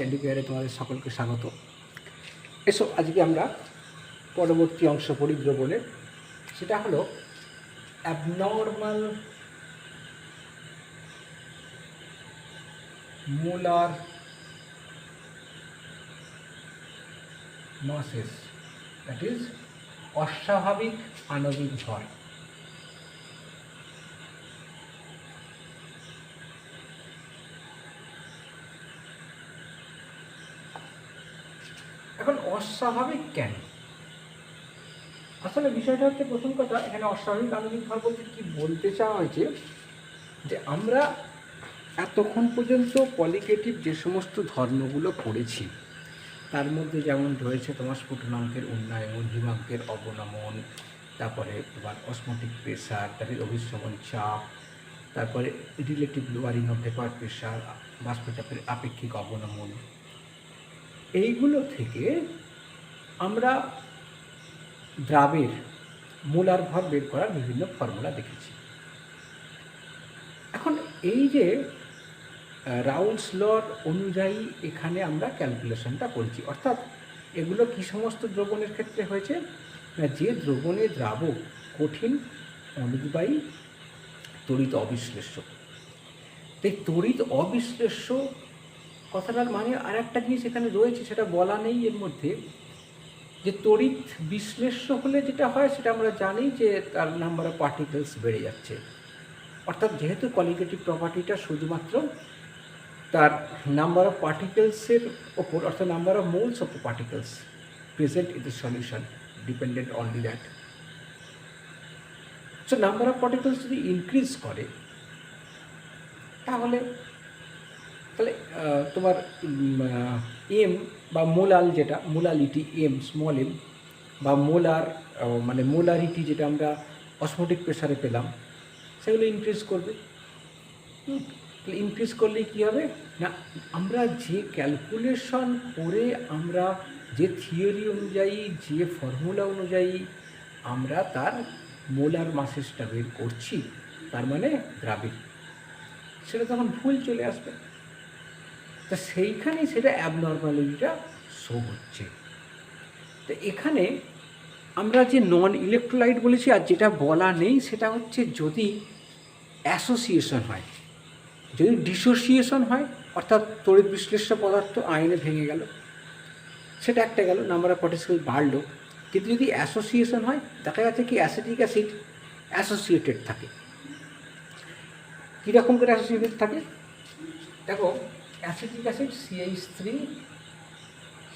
এডুকেয়ারে তোমাদের সকলকে স্বাগত। এসো আজকে আমরা পরবর্তী অংশ পড়ি দ্রবণের, সেটা হলো অ্যাবনর্মাল মোলার মাসেস, দ্যাট ইজ অস্বাভাবিক আণবিক ভর। এখন অস্বাভাবিক কেন? আসলে বিষয়টা হচ্ছে, প্রথম কথা, এখানে অস্বাভাবিক আণবিক ভর বলতে কি বলতে চাওয়া হয়েছে যে আমরা এতক্ষণ পর্যন্ত পলিকেটিভ যে সমস্ত ধর্মগুলো পড়েছি তার মধ্যে যেমন রয়েছে তোমার স্ফুটনাঙ্কের উন্নয়ন, হিমাঙ্কের অবনমন, তারপরে তোমার অসমোটিক প্রেসার, তারপরে অভিস্রবণ চাপ, তারপরে relative lowering of vapour pressure, বাষ্পচাপের আপেক্ষিক অবনমন, এইগুলো থেকে আমরা দ্রাবের মোলার ভর বের করার বিভিন্ন ফর্মুলা দেখেছি। এখন এই যে রাউলস লর অনুযায়ী এখানে আমরা ক্যালকুলেশনটা করছি, অর্থাৎ এগুলো কি সমস্ত দ্রবণের ক্ষেত্রে হয়েছে না, যে দ্রবণে দ্রাবক কঠিন, অনুদ্বায়ী, তড়িৎ অবিশ্লেষ্য। তাই তড়িৎ অবিশ্লেষ্য কথাটার মানে আর একটা জিনিস এখানে রয়েছে, সেটা বলা নেই এর মধ্যে, যে তড়িৎ বিশ্লেষ্য হলে যেটা হয় সেটা আমরা জানি যে তার নাম্বার অফ পার্টিকেলস বেড়ে যাচ্ছে। অর্থাৎ যেহেতু কোয়ালিটেটিভ প্রপার্টিটা শুধুমাত্র তার নাম্বার অফ পার্টিকেলসের ওপর, অর্থাৎ number of moles of the particles present in the solution dependent only that. So number of particles যদি ইনক্রিজ করে তাহলে তোমার এম বা মোলাল, যেটা মোলালিটি এম, স্মল এম, বা মোলার মানে মোলারিটি যেটা আমরা অসমোটিক প্রেসারে পেলাম, সেগুলো ইনক্রিজ করবে। ইনক্রিজ করলে কী হবে না, আমরা যে ক্যালকুলেশন করে, আমরা যে থিওরি অনুযায়ী, যে ফর্মুলা অনুযায়ী আমরা তার মোলার মাসেসটা বের করছি, তার মানে দ্রাবিড়, সেটা তখন ভুল চলে আসবে। তা সেইখানেই সেটা অ্যাবনর্মালিটিটা শো হচ্ছে। তো এখানে আমরা যে নন ইলেকট্রোলাইট বলেছি, আর যেটা বলা নেই সেটা হচ্ছে যদি অ্যাসোসিয়েশন হয়, যদি ডিসোসিয়েশন হয়, অর্থাৎ তড়িৎ বিশ্লেষ্য পদার্থ আয়নে ভেঙে গেল, সেটা একটা গেল, নাম্বার অফ পার্টিকেল বাড়লো। কিন্তু যদি অ্যাসোসিয়েশন হয়, দেখা যাচ্ছে কি অ্যাসিটিক অ্যাসিড অ্যাসোসিয়েটেড থাকে। কীরকম করে অ্যাসোসিয়েটেড থাকে দেখো, অ্যাসিটিক অ্যাসিড CH3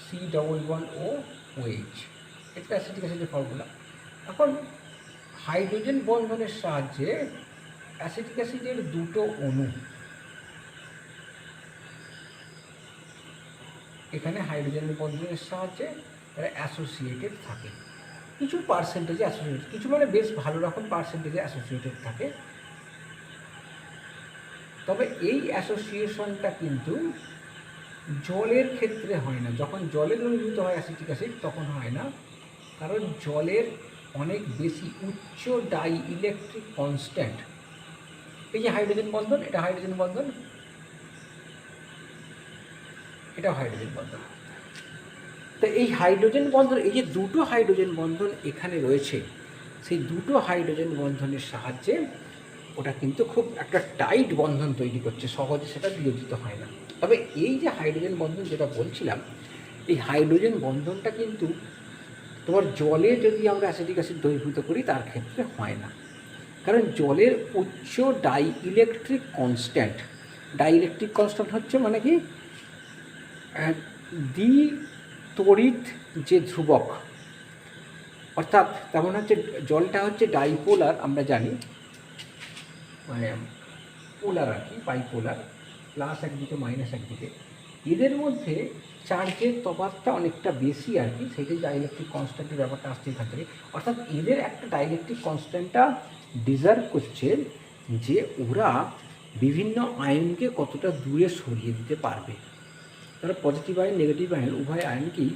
C11OH, এটা অ্যাসিটিক অ্যাসিডের ফর্মুলা। এখন হাইড্রোজেন বন্ধনের সাহায্যে অ্যাসিটিক অ্যাসিডের দুটো অণু এখানে হাইড্রোজেনের বন্ধনের সাহায্যে তারা অ্যাসোসিয়েটেড থাকে, কিছু পার্সেন্টেজে অ্যাসোসিয়েটেড, কিছু মানে বেশ ভালো রকম পার্সেন্টেজে অ্যাসোসিয়েটেড থাকে। তবে এই অ্যাসোসিয়েশনটা কিন্তু জলের ক্ষেত্রে হয় না। যখন জলে দ্রবীভূত হয় অ্যাসিটিক অ্যাসিড তখন হয় না, কারণ জলের অনেক বেশি উচ্চ ডাই ইলেকট্রিক কনস্ট্যান্ট। এই যে হাইড্রোজেন বন্ধন, এটা হাইড্রোজেন বন্ধন, এটাও হাইড্রোজেন বন্ধন। তো এই হাইড্রোজেন বন্ধন, এই যে দুটো হাইড্রোজেন বন্ধন এখানে রয়েছে, সেই দুটো হাইড্রোজেন বন্ধনের সাহায্যে ওটা কিন্তু খুব একটা টাইট বন্ধন তৈরি করছে, সহজে সেটা বিয়োজিত হয় না। তবে এই যে হাইড্রোজেন বন্ধন যেটা বলছিলাম, এই হাইড্রোজেন বন্ধনটা কিন্তু তোমার জলে যদি আমরা অ্যাসিটিক অ্যাসিড দ্রবীভূত করি তার ক্ষেত্রে হয় না, কারণ জলের উচ্চ die electric constant. Die electric constant হচ্ছে মানে কি, তড়িৎ যে ধ্রুবক, অর্থাৎ তেমন হচ্ছে জলটা হচ্ছে ডাইপোলার, আমরা জানি, মানে পোলার আর কি, বাইপোলার, প্লাস একদিকে মাইনাস একদিকে, এদের মধ্যে চার্জের তফাৎটা অনেকটা বেশি আর কি, সেটাই ডাইইলেকট্রিক কনস্ট্যান্টের ব্যাপারটা আসছে এখান থেকে। অর্থাৎ এদের একটা ডাইইলেকট্রিক কনস্ট্যান্টটা ডিজার্ভ করছে যে ওরা বিভিন্ন আয়নকে কতটা দূরে সরিয়ে দিতে পারবে, তারা পজিটিভ আয়ন, নেগেটিভ আয়ন, উভয় আয়নকেই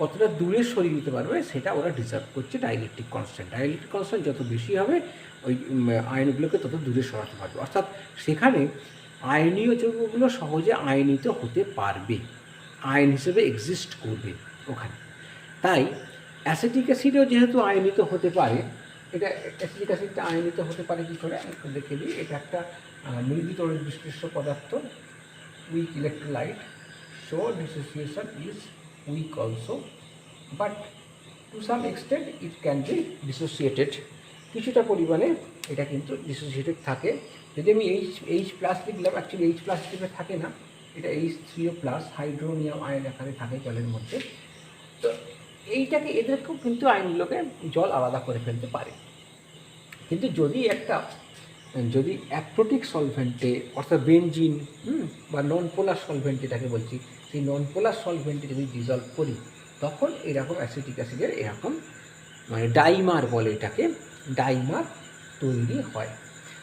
কতটা দূরে সরিয়ে দিতে পারবে, সেটা ওরা ডিজার্ভ করছে ডাইইলেকট্রিক কনস্ট্যান্ট। ডাইইলেকট্রিক কনস্ট্যান্ট যত বেশি হবে ওই আয়নগুলোকে তত দূরে সরাতে পারবে, অর্থাৎ সেখানে আয়নীয় যৌগগুলো সহজে আয়নিত হতে পারবে। আয়ন হিসেবে এক্সিস্ট করবে ওখানে। তাই অ্যাসিটিক অ্যাসিডও যেহেতু আয়নিত হতে পারে, এটা অ্যাসিটিক অ্যাসিডটা আয়নিত হতে পারে কী করে একটু দেখে দিই। এটা একটা মৃদু তরল বিশ্লিষ্ট পদার্থ, weak electrolyte, so dissociation is weak also, but to some extent it can be dissociated. কিছুটা পরিমাণে এটা কিন্তু ডিসোসিয়েটেড থাকে। যদি আমি এইচ প্লাস লিখলাম, অ্যাকচুয়ালি এইচ প্লাস হিসেবে থাকে না, এটা H3O প্লাস হাইড্রোনিয়াম আয়ন আকারে থাকে জলের মধ্যে। তো এইটাকে এদেরকেও কিন্তু আয়নগুলোকে জল আলাদা করে ফেলতে পারে। কিন্তু যদি অ্যাক্রোটিক সলভেন্টে অর্থাৎ বেনজিন বা নন পোলার সলভেন্ট যেটাকে বলছি, সেই নন পোলার সলভেন্টে যদি ডিজলভ করি তখন এরকম অ্যাসিটিক অ্যাসিডের এরকম মানে ডাইমার বলে এটাকে, ডাইমার তৈরি হয়।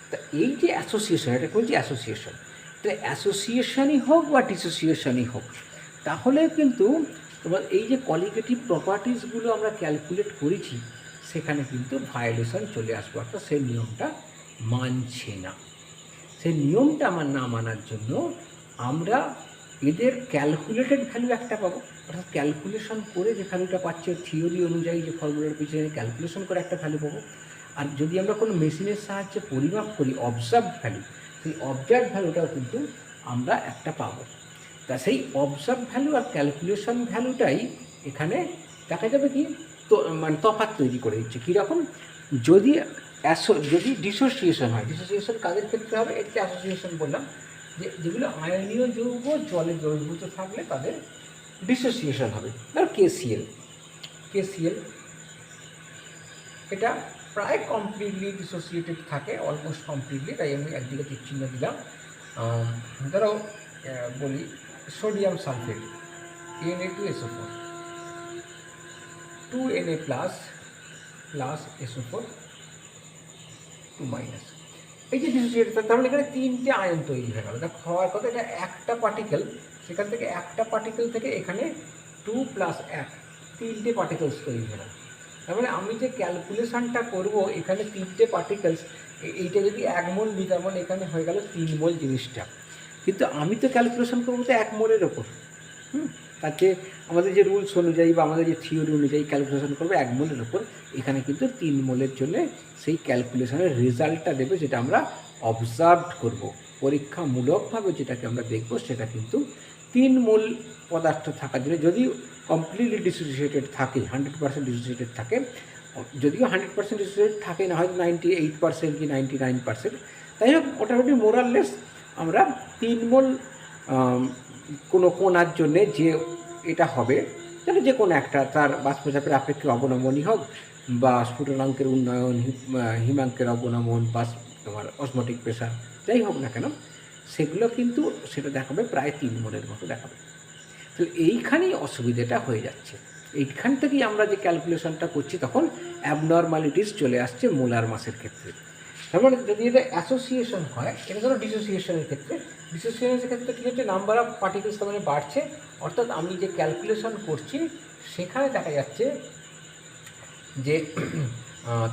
তা এই যে অ্যাসোসিয়েশন, এটা বলছি অ্যাসোসিয়েশন, তাহলে অ্যাসোসিয়েশনই হোক বা ডিসোসিয়েশনই হোক, তাহলে কিন্তু তোমার এই যে কোয়ালিটেটিভ প্রপার্টিসগুলো আমরা ক্যালকুলেট করেছি সেখানে কিন্তু ভায়োলেশন চলে আসবে, অর্থাৎ সেই নিয়মটা মানছে না। সেই নিয়মটা না মানার জন্য আমরা এদের ক্যালকুলেটেড ভ্যালু একটা পাবো, অর্থাৎ ক্যালকুলেশন করে যে ভ্যালুটা পাচ্ছে থিওরি অনুযায়ী যে ফর্মুলার পিছনে ক্যালকুলেশন করে একটা ভ্যালু পাবো। আর যদি আমরা কোনো মেশিনের সাহায্যে পরিমাপ করি অবজার্ভ ভ্যালু, সেই অবজার্ভ ভ্যালুটাও কিন্তু আমরা একটা পাবো। তা সেই অবজার্ভ ভ্যালু আর ক্যালকুলেশন ভ্যালুটাই এখানে দেখা যাবে কি তো মানে তফাৎ তৈরি করে দিচ্ছে। কীরকম? যদি ডিসোসিয়েশন হয়, ডিসোসিয়েশন কাদের ক্ষেত্রে হবে? এর যে অ্যাসোসিয়েশন বললাম, যেগুলো আয়নীয় যৌগ জলে দ্রবীভূত থাকলে তাদের ডিসোসিয়েশন হবে। ধর কেসিএল এটা প্রায় কমপ্লিটলি ডিসোসিয়েটেড থাকে, অলমোস্ট কমপ্লিটলি, তাই আমি একদিকে তীর চিহ্ন দিলাম। ধরো বলি sodium sulphate Na2SO4, 2Na plus SO4 2 minus, এই যে ডিসোসিয়েটেড, তার মানে এখানে তিনটে আয়ন তৈরি হয়ে গেল। দেখ হওয়ার কথা এটা একটা পার্টিকেল, সেখান থেকে একটা পার্টিকেল থেকে এখানে 2 প্লাস 1 তিনটে পার্টিকেলস তৈরি হয়ে গেল। তার মানে আমি যে ক্যালকুলেশনটা করব এখানে তিনটে পার্টিকেলস, এইটা যদি 1 মোল নিই তার মানে এখানে হয়ে গেল 3 মোল জিনিসটা। কিন্তু আমি তো ক্যালকুলেশন করবো তো 1 মোলের ওপর, তাতে আমাদের যে রুলস অনুযায়ী বা আমাদের যে থিওরি অনুযায়ী ক্যালকুলেশন করবো 1 মোলের ওপর, এখানে কিন্তু 3 মোলের জন্য সেই ক্যালকুলেশনের রেজাল্টটা দেবে, যেটা আমরা অবজার্ভ করব পরীক্ষামূলকভাবে, যেটাকে আমরা দেখব সেটা কিন্তু 3 মোল পদার্থ থাকার জন্য, যদি কমপ্লিটলি ডিসোসিয়েটেড থাকে, 100% ডিসোসিয়েটেড থাকে, যদিও 100% ডিসোসিয়েটেড থাকে না, হয়তো 98% কি 99%, তাই হোক মোটামুটি মোরাললেস আমরা 3 মোল কোনো কোণার জন্যে যে এটা হবে, তাহলে যে কোনো একটা তার বাষ্পচাপের আপেক্ষিক অবনমনই হোক বা স্ফুটনাঙ্কের উন্নয়ন, হিমাঙ্কের অবনমন বা তোমার অসমোটিক প্রেশার, যাই হোক না কেন, সেগুলো কিন্তু সেটা দেখাবে প্রায় 3 মোলের মতো দেখাবে। তাহলে এইখানেই অসুবিধাটা হয়ে যাচ্ছে। এইখান থেকেই আমরা যে ক্যালকুলেশনটা করছি তখন অ্যাবনর্মালিটিস চলে আসছে মোলার মাসের ক্ষেত্রে। তার মানে যদি এটা অ্যাসোসিয়েশন হয়, এটা ধরো ডিসোসিয়েশনের ক্ষেত্রে, ডিসোসিয়েশনের ক্ষেত্রে কী হচ্ছে, নাম্বার অফ পার্টিকেলস তার মানে বাড়ছে, অর্থাৎ আমি যে ক্যালকুলেশন করছি সেখানে দেখা যাচ্ছে যে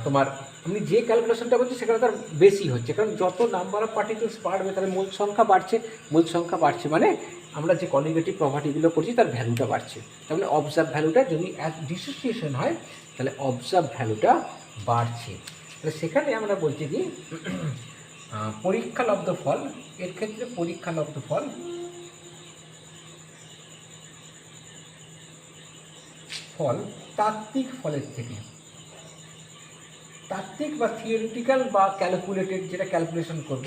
তোমার আমি যে ক্যালকুলেশনটা করছি সেখানে তার বেশি হচ্ছে, কারণ যত নাম্বার অফ পার্টিকেলস বাড়বে তাহলে মোল সংখ্যা বাড়ছে, মোল সংখ্যা বাড়ছে মানে আমরা যে কোয়ালিটেটিভ প্রপার্টিগুলো করছি তার ভ্যালুটা বাড়ছে। তার মানে অবজার্ভ ভ্যালুটা যদি ডিসোসিয়েশন হয় তাহলে অবজার্ভ ভ্যালুটা বাড়ছে। তাহলে সেখানে আমরা বলছি কি পরীক্ষালব্ধ ফল, এর ক্ষেত্রে পরীক্ষালব্ধ ফল তাত্ত্বিক ফলের থেকে, তাত্ত্বিক বা থিওরিটিক্যাল বা ক্যালকুলেটেড যেটা ক্যালকুলেশন করব,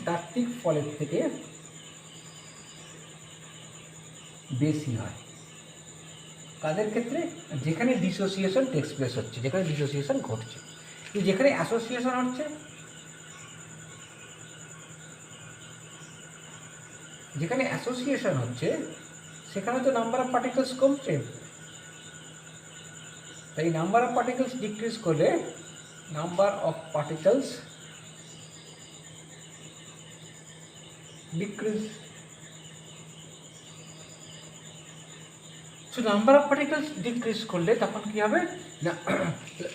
তাত্ত্বিক ফলের থেকে বেশি হয়। কাদের ক্ষেত্রে? যেখানে ডিসোসিয়েশন টেক্স প্লেস হচ্ছে, যেখানে ডিসোসিয়েশন ঘটছে। কিন্তু যেখানে অ্যাসোসিয়েশন হচ্ছে, যেখানে অ্যাসোসিয়েশন হচ্ছে সেখানে তো নাম্বার অফ পার্টিকেলস কমছে, তাই নাম্বার অফ পার্টিকেলস ডিক্রিজ করলে number of particles decrease, so number of particles decrease করলে তখন কী হবে না,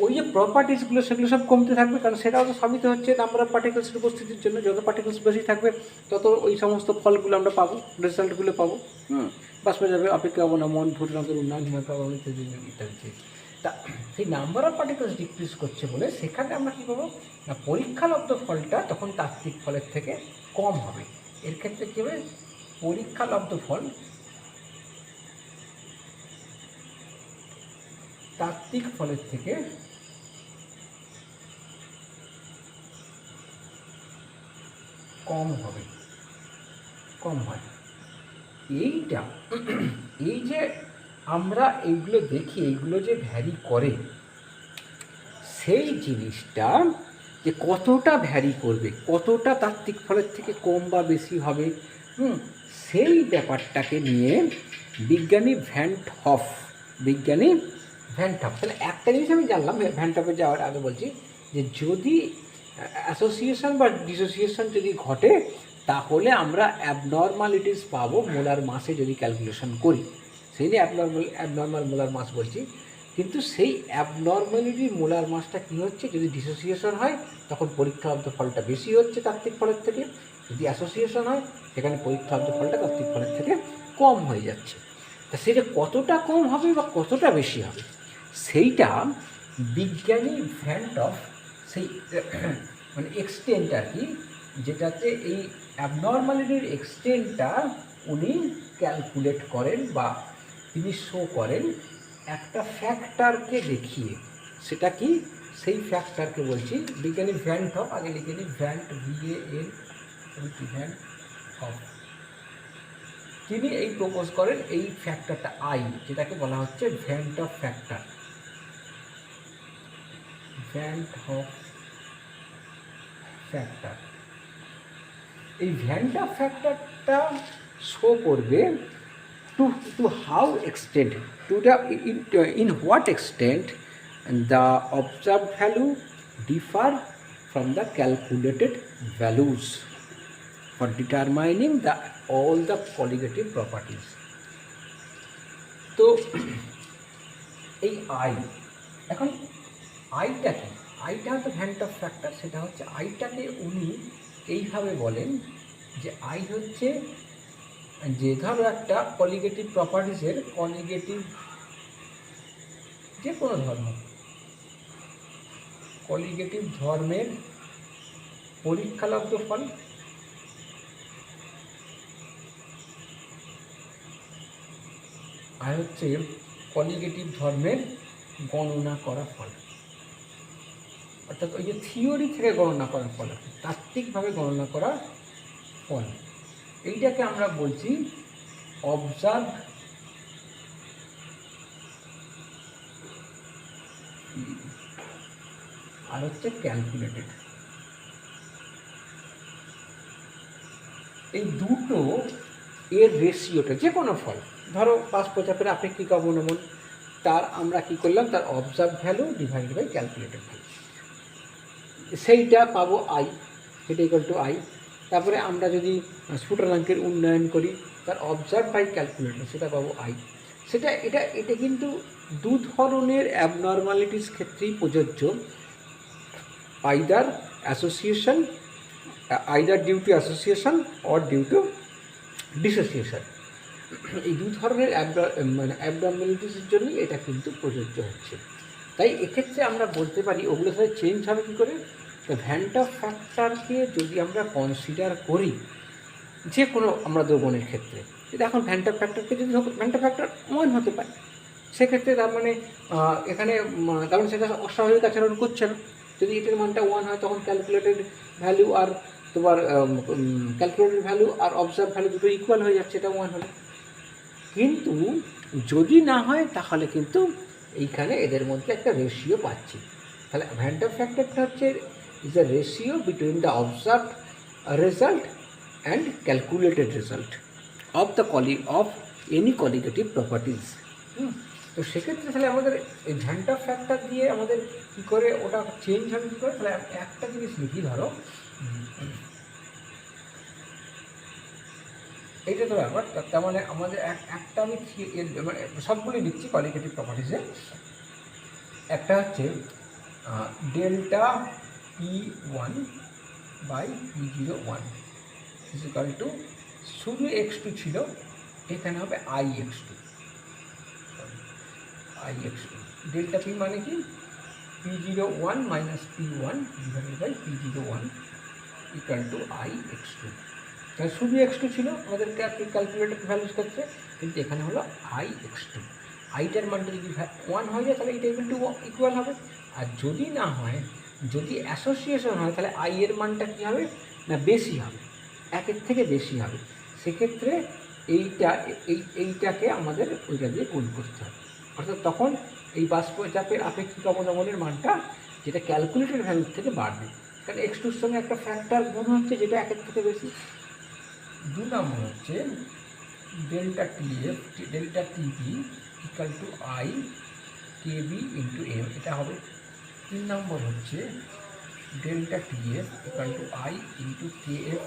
ওই যে প্রপার্টিসগুলো সেগুলো সব কমতে থাকবে, কারণ সেটাও তো সাবিত হচ্ছে নাম্বার অফ পার্টিকেলসের উপস্থিতির জন্য, যত পার্টিকেলস বেশি থাকবে তত ওই সমস্ত ফলগুলো আমরা পাবো, রেজাল্টগুলো পাবো। বাষ্পচাপে অপেক্ষা অবনমন, ফুটনাঙ্কের উন্নয়ন, হিমপ্রবাহ ইত্যাদি ইত্যাদি। তা সেই নাম্বার অফ পার্টিকেলস ডিক্রিজ করছে বলে সেখানে আমরা কী করবো না, পরীক্ষালব্ধ ফলটা তখন তাত্ত্বিক ফলের থেকে কম হবে। এর ক্ষেত্রে কী হবে, পরীক্ষালব্ধ ফল তাত্ত্বিক ফলের থেকে কম হবে, কম হয়। এইটা এই যে আমরা এইগুলো দেখি, এইগুলো যে ভ্যারি করে, সেই জিনিসটা যে কতটা ভ্যারি করবে, কতটা তাত্ত্বিক ফলের থেকে কম বা বেশি হবে, সেই ব্যাপারটাকে নিয়ে বিজ্ঞানী ভ্যান হফ তাহলে একটা জিনিস আমি জানলাম ভ্যান হফে যাওয়ার আগে বলছি যে যদি অ্যাসোসিয়েশন বা ডিসোসিয়েশন যদি ঘটে তাহলে আমরা অ্যাবনর্মালিটিস পাবো মোলার মাসে যদি ক্যালকুলেশন করি। সেই নিয়ে অ্যাবনর্মাল মোলার মাস বলছি, কিন্তু সেই অ্যাবনর্মালিটি মোলার মাসটা কী হচ্ছে, যদি ডিসোসিয়েশন হয় তখন পরীক্ষালব্ধ ফলটা বেশি হচ্ছে তাত্ত্বিক ফলের থেকে, যদি অ্যাসোসিয়েশন হয় সেখানে পরীক্ষালব্ধ ফলটা তাত্ত্বিক ফলের থেকে কম হয়ে যাচ্ছে। তা সেটা কতটা কম হবে বা কতটা বেশি হবে সেইটা বিজ্ঞানী ভ্যান হফ সেই মানে এক্সটেন্ট আর কি, যেটাতে এই অ্যাবনর্মালিটির এক্সটেন্টটা উনি ক্যালকুলেট করেন বা তিনি শো করেন একটা ফ্যাক্টরকে দেখিয়ে। সেটা কি, সেই ফ্যাক্টরকে বলছি বিজ্ঞানী ভ্যান হফ, আগে লিখে নিই ভ্যান হফ। তিনি এই প্রপোজ করেন এই ফ্যাক্টরটা আই, যেটাকে বলা হচ্ছে van hop factor. Van hop factor, এই ভ্যান হফ ফ্যাক্টরটা শো করবে to how extent, to the in what extent the observed value differ from the calculated values for determining all the colligative properties. তো এই I, এখন আইটা কি, আইটা হচ্ছে van hop factor, সেটা হচ্ছে আইটাকে উনি এইভাবে বলেন যে আই হচ্ছে যে ধরো একটা কলিগেটিভ প্রপার্টিসের কলিগেটিভ যে কোনো ধর্ম, কলিগেটিভ ধর্মের পরীক্ষালব্ধ ফল আর হচ্ছে কলিগেটিভ ধর্মের গণনা করা ফল, অর্থাৎ ওই যে থিওরি থেকে গণনা করা ফল, তাত্ত্বিকভাবে গণনা করা ফল, এইটাকে আমরা বলছি অবজার্ভ আর হচ্ছে ক্যালকুলেটেড। এই দুটো এর রেশিওটা, যে কোনো ফল ধরো বাষ্পচাপের আপেক্ষিক অবনমন, তার আমরা কি করলাম, তার observe value divided by calculated value, সেইটা পাবো আই, সেটা ইকুয়াল টু আই। তারপরে আমরা যদি স্ফুটনাঙ্কের উন্নয়ন করি তার অবজার্ভ বাই ক্যালকুলেটর, সেটা পাবো আই। সেটা এটা কিন্তু দু ধরনের অ্যাবনর্মালিটিস ক্ষেত্রেই প্রযোজ্য, either due to association or due to dissociation. এই দু ধরনের অ্যাবনর্মালিটিসের জন্যই এটা কিন্তু প্রযোজ্য হচ্ছে। তাই এক্ষেত্রে আমরা বলতে পারি ওগুলো সাথে চেঞ্জ হবে কী করে, তো ভ্যান হফ ফ্যাক্টরকে যদি আমরা কনসিডার করি যে কোনো আমরা দ্রবণের ক্ষেত্রে, যদি এখন ভ্যান হফ ফ্যাক্টরকে যদি ভ্যান হফ ফ্যাক্টর 1 হতে পারে, সেক্ষেত্রে তার মানে এখানে তার মানে সেটা অস্বাভাবিক আচরণ করছে না। যদি এটার মানটা 1 হয় তখন ক্যালকুলেটেড ভ্যালু আর তোমার ক্যালকুলেটেড ভ্যালু আর অবজার্ভ ভ্যালু দুটো ইকুয়াল হয়ে যাচ্ছে, এটা 1 হলে। কিন্তু যদি না হয় তাহলে কিন্তু এইখানে এদের মধ্যে একটা রেশিও পাচ্ছি। তাহলে ভ্যান হফ ফ্যাক্টরটা হচ্ছে is a ratio between the observed result and calculated result of any colligative properties. তো সেক্ষেত্রে তাহলে আমাদের এই ভ্যান হফ ফ্যাক্টর দিয়ে আমাদের কী করে ওটা চেঞ্জ হবে কী করে, তাহলে একটা জিনিস লিখি, ধরো এইটা তো ব্যাপার। তার মানে আমাদের একটা আমি মানে সবগুলি লিখছি কলিগেটিভ প্রপার্টিসে। একটা হচ্ছে ডেল্টা E1 বাই E01 ইজ ইকুয়াল টু, শুধু x2 ছিল, এখানে হবে IX2, IX2 ডেল্টা পি মানে কি P01 minus P1 divided by P01 equal to IX2। তাহলে শুধু x2 ছিল আমাদের ক্যালকুলেটেড ভ্যালুর ক্ষেত্রে, কিন্তু এখানে হলো IX2। আইটার মানটা যদি 1 হয়ে যায় তাহলে এটা ইকুয়াল হবে, আর যদি না হয়, যদি অ্যাসোসিয়েশন হয় তাহলে আই এর মানটা কী হবে না বেশি হবে, একের থেকে বেশি হবে। সেক্ষেত্রে এইটাকে আমাদের ওইটা দিয়ে গুণ করতে হবে, অর্থাৎ তখন এই বাষ্পচাপের আপেক্ষিক অবনমনের মানটা যেটা ক্যালকুলেটেড ভ্যালুর থেকে বাড়বে, কারণ x2-র সঙ্গে একটা ফ্যাক্টর গুণ হচ্ছে যেটা একের থেকে বেশি। 2 নম্বর হচ্ছে delta TB equal to i KB into m, এটা হবে। 3 নম্বর হচ্ছে delta TF equal to i into KF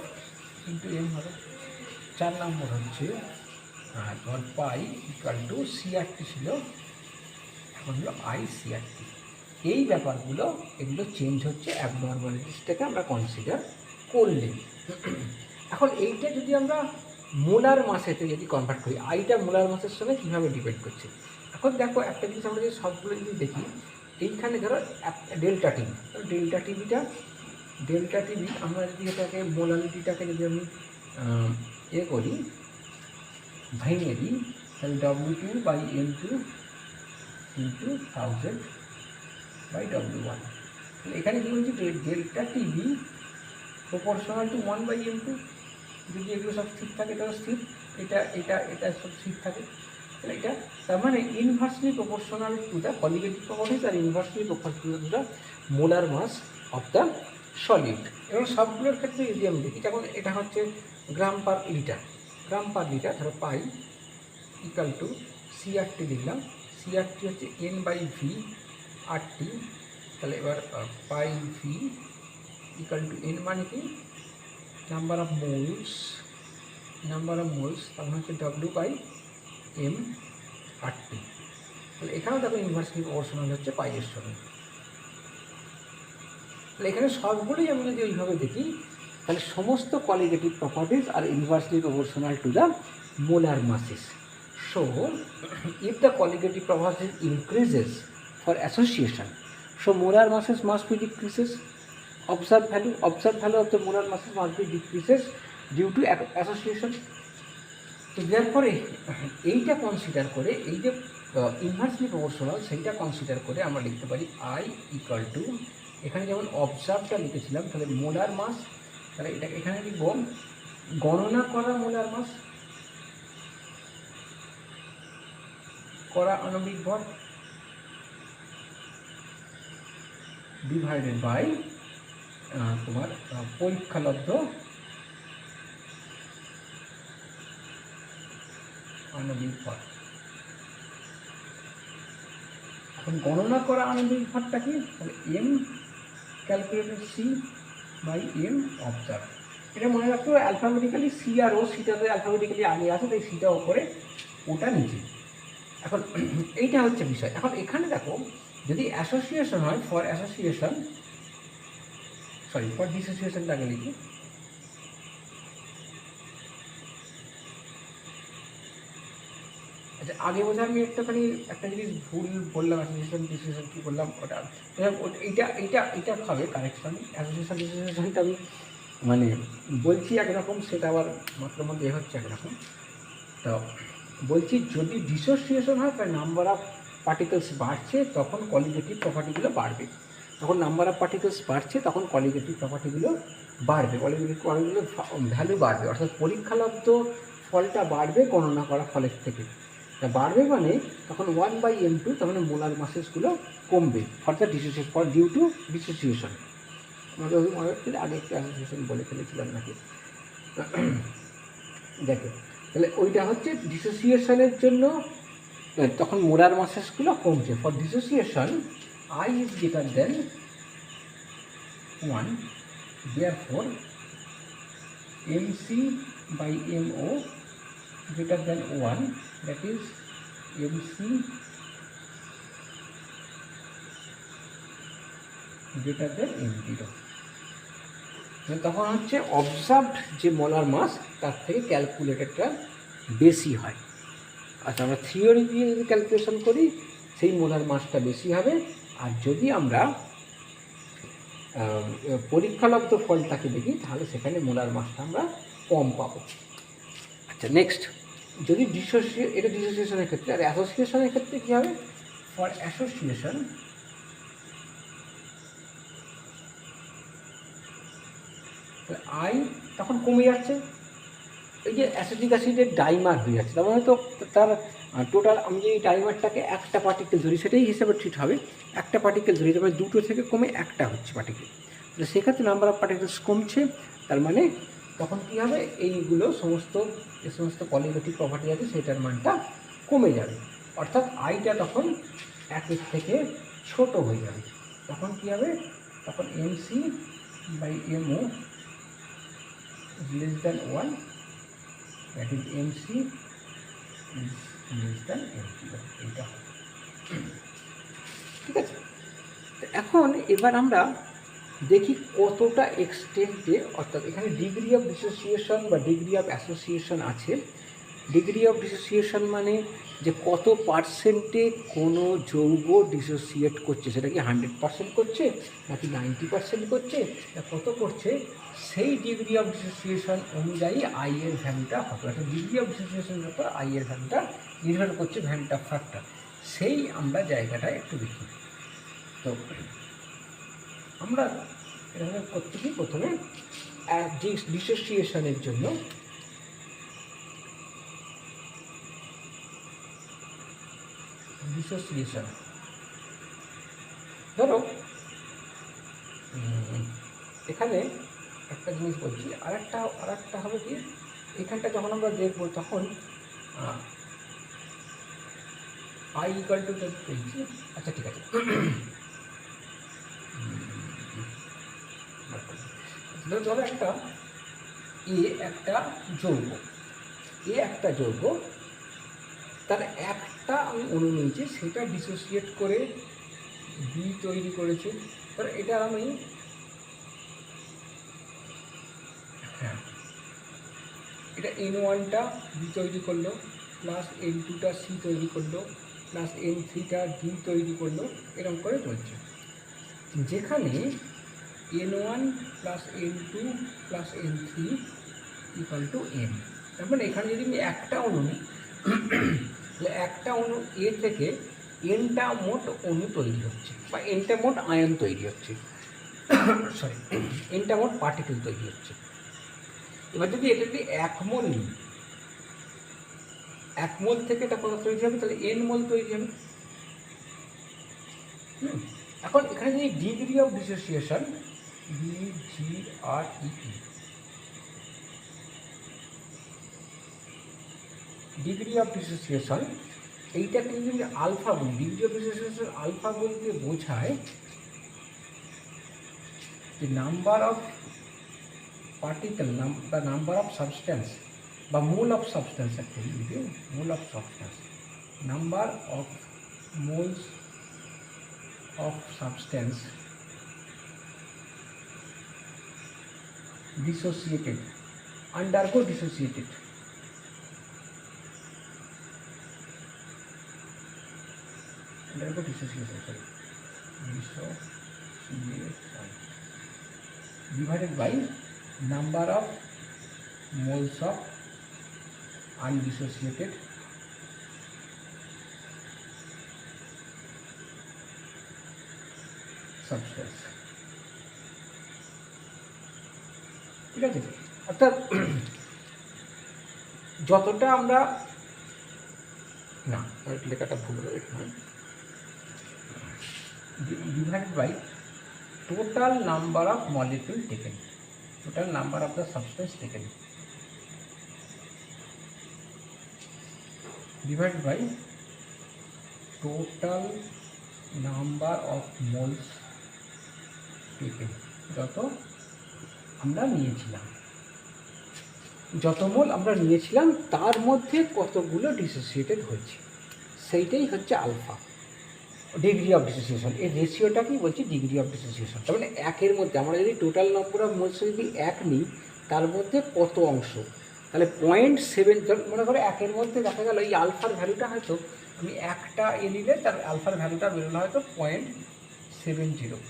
into m হবে। 4 নম্বর হচ্ছে ধর পাই ইকাল টু সিআরটি ছিল, এখন হলো ICRT। এই ব্যাপারগুলো এগুলো চেঞ্জ হচ্ছে অ্যাবনর্মালিটিসটাকে আমরা কনসিডার করলে। এখন এইটা যদি আমরা মোলার মাসেতে যদি কনভার্ট করি, আইটা মোলার মাসের সঙ্গে কীভাবে ডিপেন্ড করছে। এখন দেখো একটা জিনিস আমরা যদি সবগুলো যদি দেখি, এইখানে ধরো ডেল্টা টিভি আমরা যদি এটাকে মোলালিটিটাকে যদি আমি করি ভেঙে দিই, তাহলে W2/M2 ইন্টু 1000 বাই W1। এখানে কী বলছি, delta TV proportional to 1/M2, যদি এগুলো সব স্থির থাকে তাহলে স্থির, এটা সব স্থির থাকে, তাহলে এটা তার মানে inversely proportional to the colligative properties আর inversely proportional to the molar mass of the solid. এবং সবগুলোর ক্ষেত্রে যদি আমি দেখি, যেমন এটা হচ্ছে গ্রাম পার লিটার, ধরো পাই ইকাল টু সিআরটি লিখলাম, সিআরটি হচ্ছে N/V/RT, তাহলে এবার পাই ভি ইকাল টু N মানে কি নাম্বার অফ মোলস, তার মানে হচ্ছে W/M/RT। তাহলে এখানেও দেখো ইনভার্সলি প্রপোর্শনাল হচ্ছে পাইয়ের সঙ্গে। তাহলে এখানে সবগুলোই আমি যদি ওইভাবে দেখি, তাহলে সমস্ত কোয়ালিটেটিভ প্রপার্টিজ আর inversely proportional to the molar masses. So, if the qualitative property increases for association, so molar masses must be decreases. Observed value of the molar masses must be decreases due to association. So therefore, এইটা consider করে, এই যে inversely proportional সেইটা consider করে আমরা লিখতে পারি I equal two, এখানে যেমন অবজার্ভটা লিখেছিলাম, তাহলে মোলার মাস, তাহলে এটা এখানে লিখব গণনা করা মোলার মাস করা আণবিক ভর ডিভাইডেড বাই তোমার পরীক্ষালব্ধ আণবিক ভর। এখন গণনা করা আণবিক ভরটা কি, তাহলে M ক্যালকুলেটেড C/M অবজার্ভ। এটা মনে রাখতে হবে অ্যালফাবেটিক্যালি C আর O, সিটা তো অ্যালফাবেটিক্যালি আগে আছে, তাই সিটা ওপরে ওটা নিচে। এখন এইটা হচ্ছে বিষয়। এখন এখানে দেখো যদি অ্যাসোসিয়েশন হয়, ফর ডিসোসিয়েশনটা আগে লিখি। আচ্ছা, আগে বোধহয় আমি একটা জিনিস ভুল বললাম, ডিসোসিয়েশন কী বললাম ওটা, এইটা হবে কারেকশন। অ্যাসোসিয়েশনটা আমি মানে বলছি একরকম, সেটা আবার মাত্র মধ্যে হচ্ছে একরকম। তো বলছি যদি ডিসোসিয়েশন হয় তাহলে নাম্বার অফ পার্টিকেলস বাড়ছে, তখন কোয়ালিটেটিভ প্রপার্টিগুলো বাড়বে। যখন নাম্বার অফ পার্টিকেলস বাড়ছে তখন কোয়ালিটেটিভ প্রপার্টিগুলো বাড়বে, কোয়ালিটেটিভ প্রপার্টিগুলো ভ্যালু বাড়বে, অর্থাৎ পরীক্ষালব্ধ ফলটা বাড়বে গণনা করা ফলের থেকে। তা বাড়বে মানে তখন 1/M2, তার মানে মোলার মাসেসগুলো কমবে, অর্থাৎ ডিউ টু ডিসোসিয়েশন। আমাদের মনে হচ্ছে আগে একটু অ্যাসোসিয়েশন বলে ফেলেছিলাম নাকি, দেখো তাহলে ওইটা হচ্ছে ডিসোসিয়েশনের জন্য, তখন মোলার মাসেসগুলো কমছে। For dissociation I is greater than 1, therefore MC/MO greater than 1, that is MC greater than M0। তখন হচ্ছে অবজার্ভড যে মোলার মাস তার থেকে ক্যালকুলেটেডটা বেশি হয়। আচ্ছা, আমরা থিওরি দিয়ে যদি ক্যালকুলেশন করি সেই মোলার মাসটা বেশি হবে, আর যদি আমরা পরীক্ষালব্ধ ফলটাকে দেখি তাহলে সেখানে মোলার মাসটা আমরা কম পাবো। আচ্ছা, নেক্সট, যদি এটা ডিসোসিয়েশনের ক্ষেত্রে, আর অ্যাসোসিয়েশনের ক্ষেত্রে কী হবে? ফর অ্যাসোসিয়েশন আই তখন কমে যাচ্ছে, এই যে অ্যাসিটিক অ্যাসিডের ডাইমার হয়ে যাচ্ছে, তার মানে তো তার টোটাল, আমি যে ডাইমারটাকে একটা পার্টিকেল ধরি সেটাই হিসেবে ট্রিট হবে, একটা পার্টিকেল ধরি, তার মানে দুটো থেকে কমে একটা হচ্ছে পার্টিকেল, তো সেক্ষেত্রে নাম্বার অফ পার্টিকেলস কমছে, তার মানে তখন কী হবে? এইগুলো যে সমস্ত পলিমেটিক প্রপার্টি আছে সেটার মানটা কমে যাবে, অর্থাৎ আইটা তখন একের থেকে ছোট হয়ে যাবে। তখন কী হবে? তখন MC by MO less than 1, that is MC is less than MC0, এইটা হবে। ঠিক আছে, তো এখন এবার আমরা দেখি কতটা এক্সটেন্টে, অর্থাৎ এখানে ডিগ্রি অফ ডিসোসিয়েশন বা ডিগ্রি অফ অ্যাসোসিয়েশন আছে। ডিগ্রি অফ ডিসোসিয়েশন মানে যে কত পার্সেন্টে কোনো যৌগ ডিসোসিয়েট করছে, সেটা কি 100% করছে নাকি 90% করছে না কত করছে, সেই ডিগ্রি অফ ডিসোসিয়েশন অনুযায়ী আই এর ভ্যালুটা হবে। অর্থাৎ ডিগ্রি অফ ডিসোসিয়েশনের উপর আই এর ভ্যালুটা নির্ভর করছে ভ্যালুটা ফ্যাক্টর, সেই আমরা জায়গাটা একটু দেখি। তো আমরা এভাবে করতে কি, প্রথমে ডিসোসিয়েশনের জন্য ডিসোসিয়েশন ধরো এখানে একটা জিনিস বলছি, আরেকটা হবে কি, এখানটা যখন আমরা দেখবো তখন আই ইকুয়াল টু পেয়েছি। আচ্ছা, ঠিক আছে, ধরো একটা একটা যৌগ, তার একটা আমি অণু নিয়েছি, সেটা ডিসোসিয়েট করে বি তৈরি করেছে। ধর এটা আমি এটা N1টা বি তৈরি করলো, প্লাস N2টা সি তৈরি করলো, প্লাস N3টা ডি তৈরি করলো, এরকম করে চলছে। যেখানে N1 plus N2 plus N3 equal to N, তার মানে এখানে যদি আমি একটা অণু নিই, তাহলে একটা অণু এ থেকে এনটা মোট অণু তৈরি হচ্ছে, বা এনটা মোট আয়ন তৈরি হচ্ছে, সরি, এনটা মোট পার্টিকেল তৈরি হচ্ছে। এবার যদি এটা যদি 1 মোল নিই, 1 মোল থেকে এটা কত তৈরি হবে? তাহলে এন মোল তৈরি হবে। এখন এখানে যদি degree of dissociation DGREE, degree of dissociation, এইটাকে যদি আলফা বলি, ডিগ্রি অফ ডিসোসিয়েশন আলফা বলতে বোঝায় যে নাম্বার অফ পার্টিকেল, বা নাম্বার অফ সাবস্টেন্স, বা mole of substance, actually mole of substance, number of moles of substance dissociated, undergo dissociated, divided by number of moles of undissociated substance. ঠিক আছে, অর্থাৎ যতটা আমরা লেখাটা ভুল হবে, divided by total number of molecule taken, total number of the substance taken, divided by total number of moles taken, যত আমরা নিয়েছিলাম, যত মোল আমরা নিয়েছিলাম তার মধ্যে কতগুলো ডিসোসিয়েটেড হয়েছে, সেইটাই হচ্ছে আলফা, ডিগ্রি অফ ডিসোসিয়েশন। এর রেশিওটাকেই বলছি ডিগ্রি অফ ডিসোসিয়েশন। তার মানে 1-এর মধ্যে আমরা যদি টোটাল নম্বর অফ মোলস যদি 1 নিই, তার মধ্যে কত অংশ, তাহলে 0.7 মনে করো একের মধ্যে দেখা গেল এই আলফার ভ্যালুটা হয়তো আমি একটা নিলে তার আলফার ভ্যালুটা বেরোলো হয়তো 0.70।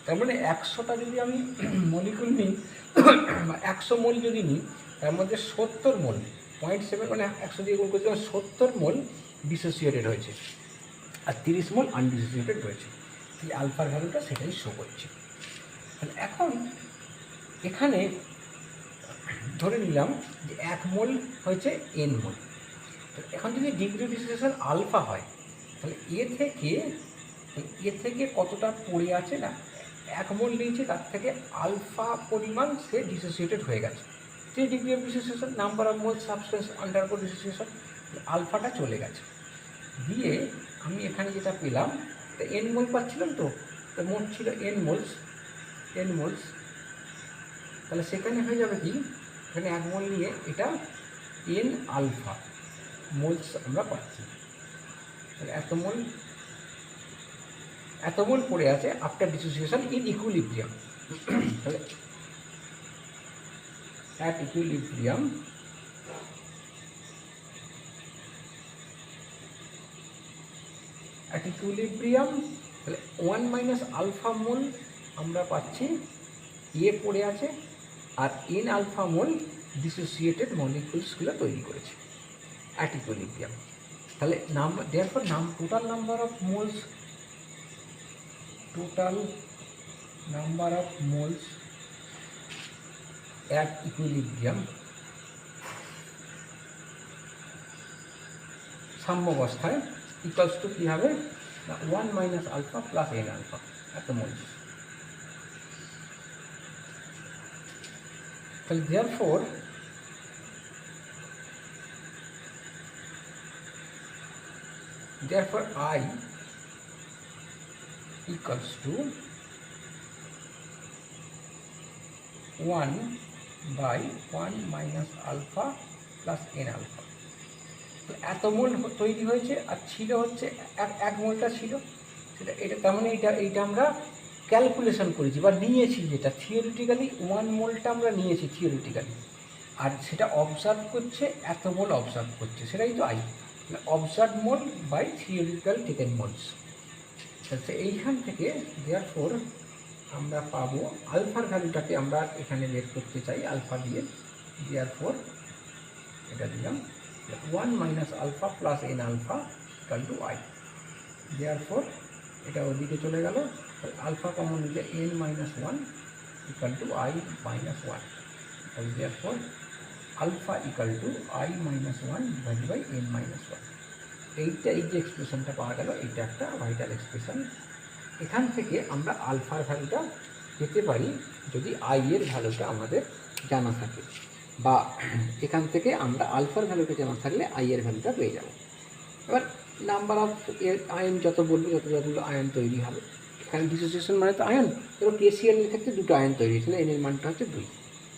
তার মানে 100টা যদি আমি মলিকুল নিই, 100 মোল যদি নিই, তার মধ্যে 70 মোল 0.7 মানে 100 দিয়ে গুণ করতে 70 মোল ডিসোসিয়েটেড হয়েছে আর 30 মোল আনডিসোসিয়েটেড রয়েছে। এই আলফার ভ্যালুটা সেটাই শো করছে। তাহলে এখন এখানে ধরে নিলাম যে 1 মোল হয়েছে n মোল। তো এখন যদি ডিগ্রি ডিসোসিয়েশন আলফা হয়, তাহলে এ থেকে কতটা পড়ে আছে না, 1 মোল নিয়েছে তার থেকে আলফা পরিমাণ সে ডিসোসিয়েটেড হয়ে গেছে। 3 degree of dissociation, number of mole substance undergo dissociation, আলফাটা চলে গেছে। দিয়ে আমি এখানে যেটা পেলাম, এটা n মোল পাচ্ছিলাম, তো মোট ছিল n মোলস। তাহলে সেখানে হয়ে যাবে কি, এখানে 1 মোল নিয়ে এটা n আলফা মোলস আমরা পাচ্ছি। তাহলে এত মোল পড়ে আছে আফটার ডিসোসিয়েশন ইন ইকুইলিব্রিয়াম। তাহলে অ্যাট ইকুইলিব্রিয়াম তাহলে 1 মাইনাস আলফা মোল আমরা পাচ্ছি এ পড়ে আছে, আর n আলফা মোল ডিসোসিয়েটেড মলিকুলসগুলো তৈরি করেছে অ্যাট ইকুইলিব্রিয়াম। তাহলে total number of moles at equilibrium সাম্যাবস্থায় ইকুয়ালস টু কী হবে না, 1 minus alpha plus n alpha, এত মোলস। তাহলে therefore I equals to 1 by 1 minus alpha plus n alpha। তো এত মোল তৈরি হয়েছে, আর ছিল হচ্ছে 1 মোলটা ছিল সেটা, এটা তার মানে এইটা আমরা ক্যালকুলেশন করেছি বা নিয়েছি, যেটা থিওরিটিক্যালি 1 মোলটা আমরা নিয়েছি থিওরিটিক্যালি, আর সেটা অবজার্ভ করছে, এত মোল অবজার্ভ করছে, সেটাই তো observe mole by theoretical taken moles. এইখান থেকে therefore আমরা পাবো আলফার ভ্যালুটাকে আমরা এখানে বের করতে চাই আলফা দিয়ে, therefore এটা দিলাম 1 minus alpha plus n alpha equal to i। therefore এটা ওদিকে চলে গেল, আলফা কমন নিলে n minus 1 equal to i minus 1। therefore alpha equal to i minus 1 divide by n minus 1। এই যে এক্সপ্রেশনটা পাওয়া গেল, এইটা একটা ভাইটাল এক্সপ্রেশন। এখান থেকে আমরা আলফার ভ্যালুটা পেতে পারি যদি আই এর ভ্যালুটা আমাদের জানা থাকে, বা এখান থেকে আমরা আলফার ভ্যালুটা জানা থাকলে আই এর ভ্যালুটা পেয়ে যাব। এবার নাম্বার অফ আয়ন যত বলবে যতগুলো আয়ন তৈরি হবে, এখানে ডিসোসিয়েশন মানে তো আয়ন, ধরো KCl এর ক্ষেত্রে 2টো আয়ন তৈরি হচ্ছে, এন এর মানটা হচ্ছে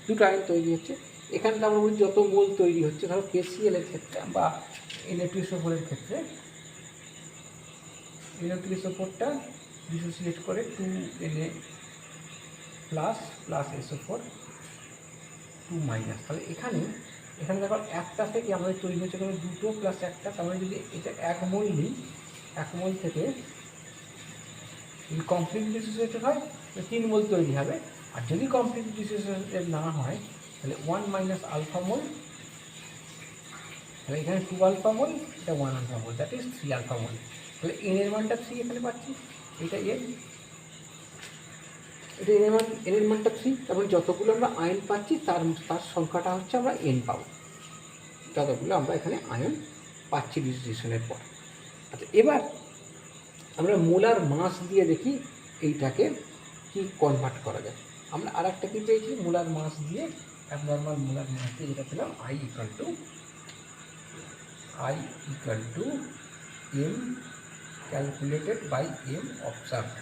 2টো আয়ন তৈরি হচ্ছে। এখানে আমরা বলি যত মোল তৈরি হচ্ছে, ধরো KCl এর ক্ষেত্রে বা Na2SO4 এর ক্ষেত্রে Na2SO4টা ডিসোসিয়েট করে 2Na প্লাস SO4 2 মাইনাস। তাহলে এখানে দেখো একটা থেকে আমাদের তৈরি হচ্ছে কোনো 2টো প্লাস একটা, তার মানে যদি এটা 1 মোল নিই, 1 মোল থেকে যদি কমপ্লিট ডিসোসিয়েটেড হয় তাহলে 3 মোল তৈরি হবে, আর যদি কমপ্লিট ডিসোসিয়েটেড না হয় তাহলে 1 মাইনাস আলফা মোল, তাহলে এখানে 2 আলফা মোল, এটা 1 alpha mole, that is 3 alpha mole. তাহলে n এর মানটা 3 এখানে পাচ্ছি, এটা n, এটা n এর মানটা 3। তারপরে যতগুলো আমরা আয়ন পাচ্ছি তার সংখ্যাটা হচ্ছে আমরা n পাবো, যতগুলো আমরা এখানে আয়ন পাচ্ছি ডিসোসিয়েশনের পর। আচ্ছা, এবার আমরা মোলার মাস দিয়ে দেখি এইটাকে কি কনভার্ট করা যায়। আমরা আর একটা কি পেয়েছি, মোলার মাস দিয়ে, অ্যাবনর্মাল মোলার মাস দিয়ে যেটা পেলাম I equal to m calculated by m observed,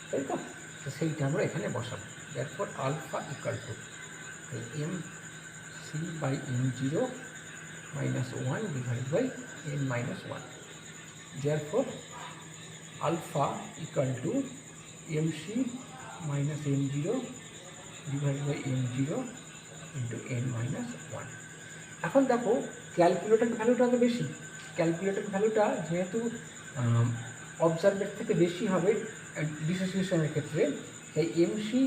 তাই তো? তো সেইটা আমরা এখানে বসাবো। therefore alpha equal to mc by m0 minus 1 divide by n minus 1। therefore alpha equal to mc minus m0 divide by m0 into n minus one. এখন দেখো calculated ভ্যালুটা তো বেশি, ক্যালকুলেটেড ভ্যালুটা যেহেতু অবজার্ভের থেকে বেশি হবে ডিসোসিয়েশনের ক্ষেত্রে, তাই এমসি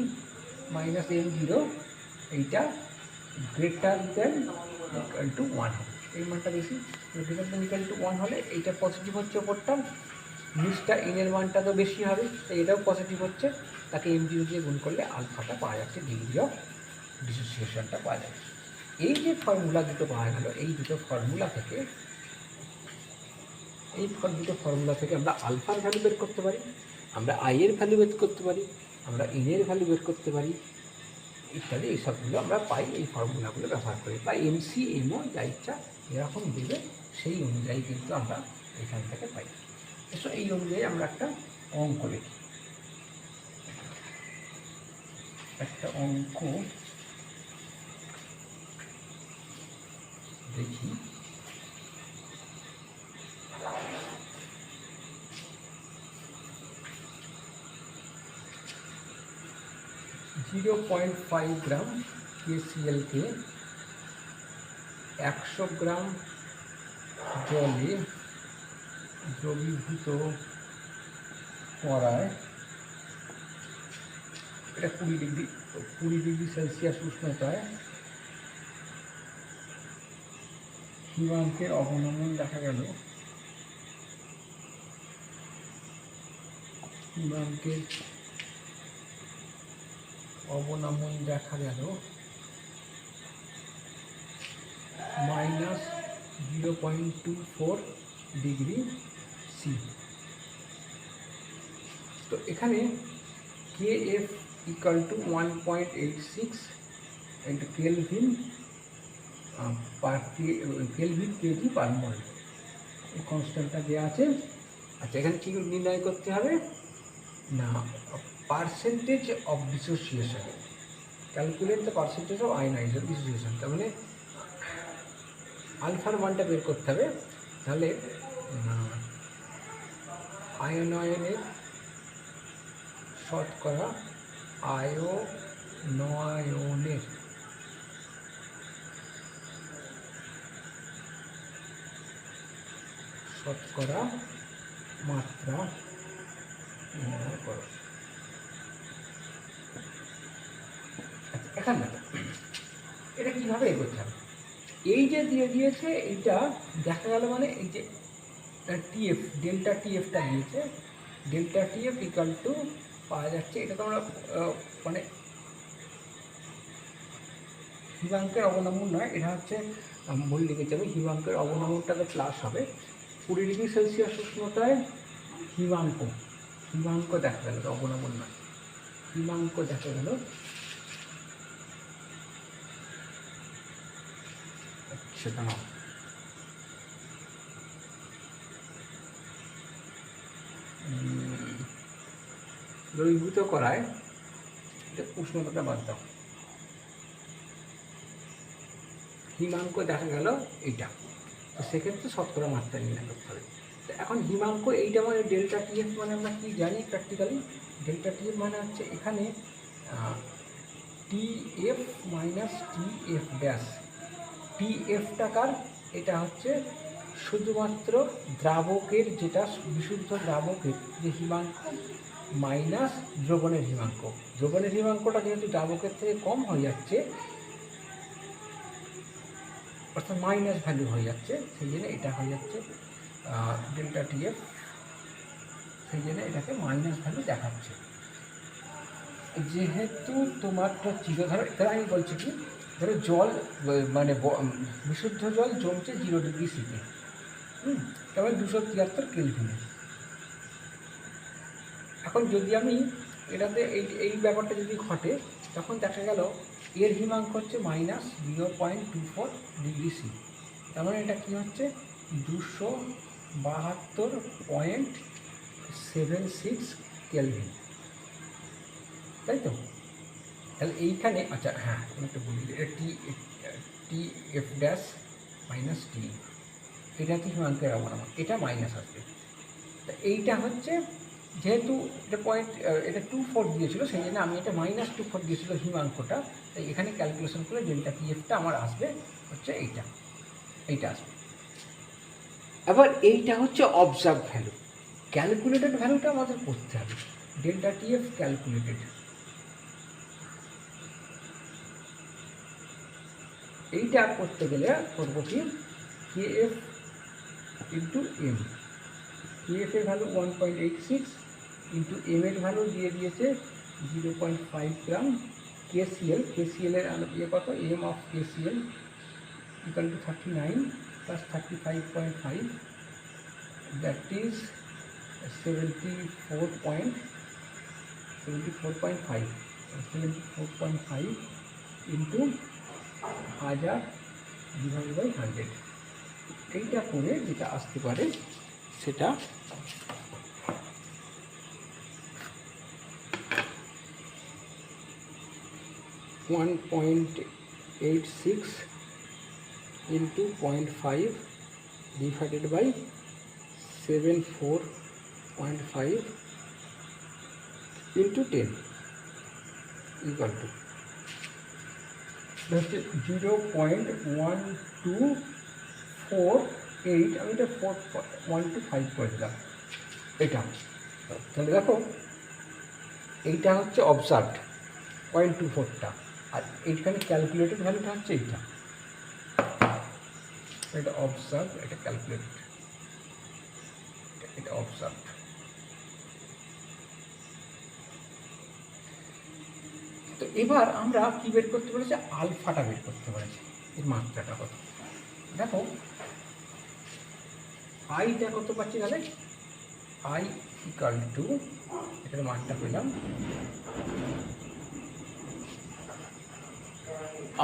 মাইনাস এম জিরো এইটা greater than equal to one হবে, এই মানটা বেশি, greater than equal to one হলে এইটা পজিটিভ হচ্ছে ওপরটা, নিচটা এনের মানটা তো বেশি হবে, তাই এটাও পজিটিভ হচ্ছে, তাকে এম জিরো দিয়ে গুণ করলে আলফাটা পাওয়া যাচ্ছে, ডিগ্রি অফ ডিসোসিয়েশনটা পাওয়া যাচ্ছে। এই যে ফর্মুলা দুটো পাওয়া গেল, এই দুটো ফর্মুলা থেকে আমরা আলফার ভ্যালু বের করতে পারি, আমরা আই এর ভ্যালু বের করতে পারি, আমরা এন এর ভ্যালু বের করতে পারি ইত্যাদি। এই সবগুলো আমরা পাই এই ফর্মুলাগুলো ব্যবহার করি, বা এমসি এমও যা ইচ্ছা এরকম দেবে সেই অনুযায়ী কিন্তু আমরা এখান থেকে পাই। তো এই অনুযায়ী আমরা একটা অঙ্ক লিখি, একটা অঙ্ক দেখি। জিরো 0.5 গ্রাম KCl-কে 100 গ্রাম জলে দ্রবীভূত করায়, এটা 20 ডিগ্রি সেলসিয়াস উষ্ণতায় হিমাঙ্কের অবনমন দেখা গেল, হিমাঙ্কের অবনমন দেখা গেল -0.24 ডিগ্রি সি। তো এখানে KF equal to 1.86 into kelvin kelvin KG per mole, এই কনস্ট্যান্টটা দেওয়া আছে। আচ্ছা, এখানে কী নির্ণয় করতে হবে না, percentage of dissociation, calculate the percentage of ionisation dissociation, তার মানে আলফার মানটা বের করতে হবে। তাহলে আয়নয়ের শতকরা আয়নয়ের শতকরা মাত্রা নির্ণয় করো। এখন দেখো এটা কীভাবে এগোতে হবে, এই যে দিয়ে দিয়েছে এইটা দেখা গেল, মানে এই যে টিএফ ডেল্টা টিএফটা দিয়েছে, ডেল্টা টিএফ ইকুয়াল টু পাওয়া যাচ্ছে, এটা তো আমরা মানে হিমাঙ্কের অবনমন নয়, এটা হচ্ছে ভুল লিখেছি আমি, হিমাঙ্কের অবনমনটাকে প্লাস হবে 20 ডিগ্রি সেলসিয়াস উষ্ণতায় হিমাঙ্ক দেখা গেল, অবনমন নয়, হিমাঙ্ক দেখা গেল সেটা না, দ্রবীভূত করায় উষ্ণতাটা বাদ দাও, হিমাঙ্ক দেখা গেল এইটা, তো সেক্ষেত্রে শতকরা মাত্রা নির্ণয় করতে হবে। তো এখন হিমাঙ্ক এইটা মানে ডেল্টা টিএফ মানে আমরা কি জানি প্র্যাকটিক্যালি, ডেল্টা টিএফ মানে হচ্ছে এখানে TF minus TF dash, TF টাকার এটা হচ্ছে শুধুমাত্র দ্রাবকের, যেটা বিশুদ্ধ দ্রাবকের যে হিমাঙ্ক মাইনাস দ্রবণের হিমাঙ্ক, দ্রবণের হিমাঙ্কটা যেহেতু দ্রাবকের থেকে কম হয়ে যাচ্ছে, অর্থাৎ মাইনাস ভ্যালু হয়ে যাচ্ছে, সেই জন্য এটা হয়ে যাচ্ছে ডেল্টা টিএফ, সেই জন্য এটাকে মাইনাস ভ্যালু দেখাচ্ছে। যেহেতু তোমারটা ধরো এখানে আমি বলছি কি, ধরো জল মানে বিশুদ্ধ জল জমছে 0 ডিগ্রি সিতে, তারপরে 273 কেলভিনে। এখন যদি আমি এটাতে এই ব্যাপারটা যদি ঘটে, তখন দেখা গেল এর হিমাঙ্ক হচ্ছে -0.24 ডিগ্রি সি, তার মানে এটা কী হচ্ছে 272.76 কেলভিন, তাই তো? তাহলে এইখানে আচ্ছা হ্যাঁ একটা বলি, টি এফ ড্যাশ মাইনাস টি, এটা কি হিমাঙ্কের অবনমন, এটা মাইনাস আসবে, তা এইটা হচ্ছে যেহেতু এটা পয়েন্ট এটা 2.4 দিয়েছিল, সেই জন্য আমি এটা -2.4 দিয়েছিল হিমাঙ্কটা, তাই এখানে ক্যালকুলেশন করে ডেল্টা টিএফটা আমার আসবে হচ্ছে এইটা আসবে। এবার এইটা হচ্ছে অবজার্ভ ভ্যালু, ক্যালকুলেটেড ভ্যালুটা আমাদের করতে হবে। ডেল্টা টিএফ ক্যালকুলেটেড, এইটা করতে গেলে করবো কি, কেএফ ইন্টু এম। কেএফ এর ভ্যালু 1.86 ইন্টু এম এর ভ্যালু দিয়ে দিয়েছে 0.5 গ্রাম। কেসিএল এর ইয়ে কত, m of KCl equal to 39 plus 35.5, that is 74.5 into 1000 divide by 100। এইটা করে যেটা আসতে পারে সেটা 1.86 into 0.5 divided by 74.5 into 10 equal to হচ্ছে 0.1248। আমি এটা 125 করে দিলাম। এটা তাহলে দেখো এইটা হচ্ছে অবজার্ভড 0.24টা, আর এইখানে ক্যালকুলেটেড ভ্যালুটা হচ্ছে এইটা। এটা অবজার্ভ, এটা ক্যালকুলেটেড, এটা অবজার্ভ। তো এবার আমরা কি বের করতে পেরেছি, আলফাটা বের করতে পেরেছি, এর মাত্রাটা কত। দেখো আইটা কত পাচ্ছি, তাহলে আই ইকাল টু, এটার মানটা পেলাম,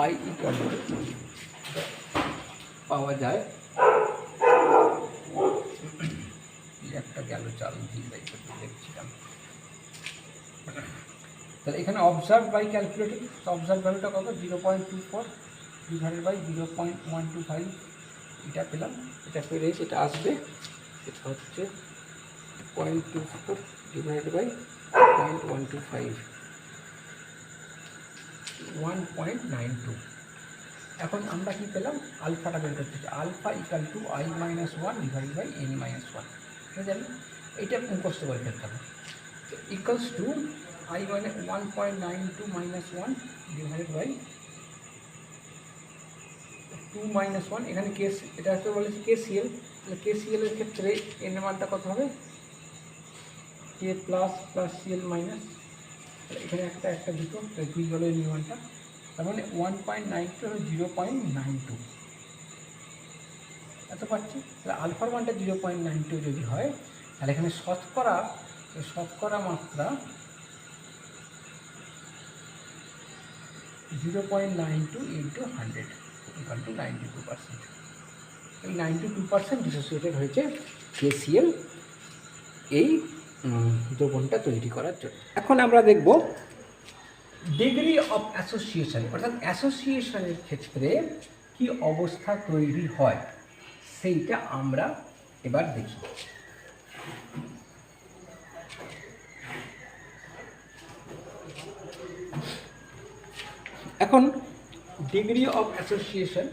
আই ইকাল টু পাওয়া যায়, একটা গেল চাল দিয়ে দেখছিলাম। তাহলে এখানে অবজার্ভ বাই ক্যালকুলেটেড, অবজার্ভ ভ্যালুটা কত, 0.24 ডিভাইডেড বাই 0.125, এটা পেলাম। এটা পেলে এটা আসবে, এটা হচ্ছে 0.24 ডিভাইডেড বাই 0.125, 1.92। এখন আমরা কি পেলাম, আলফাটা বের করতে চাই, alpha equal to I - 1 divided by N - 1, ঠিক আছে। এইটা মুখস্থ করে ফেলতে হবে। Equals to I 1.92 - 1 divided by 2 - 1, এখানে কেস, এটা হচ্ছে বলেছি কেসিএল, তাহলে কেসিএল এর ক্ষেত্রে এন এর মানটা কত হবে, k plus plus CL minus, এখানে একটা দুটো, দুই হলো এন মানটা, তার মানে 1.92 হলো 0.92, এত পাচ্ছি। তাহলে আলফার মানটা 0.92 যদি হয়, তাহলে এখানে শতকরা মাত্রা 0.92 ইন্টু 100 ইকুয়াল টু 92%। এই 92% ডিসোসিয়েটেড হয়েছে কেসিএল এই দ্রবণটা তৈরি করার জন্য। এখন আমরা দেখব ডিগ্রি অফ অ্যাসোসিয়েশন, অর্থাৎ অ্যাসোসিয়েশনের ক্ষেত্রে কি অবস্থা তৈরি হয় সেইটা আমরা এবার দেখি। এখন ডিগ্রি অফ অ্যাসোসিয়েশন,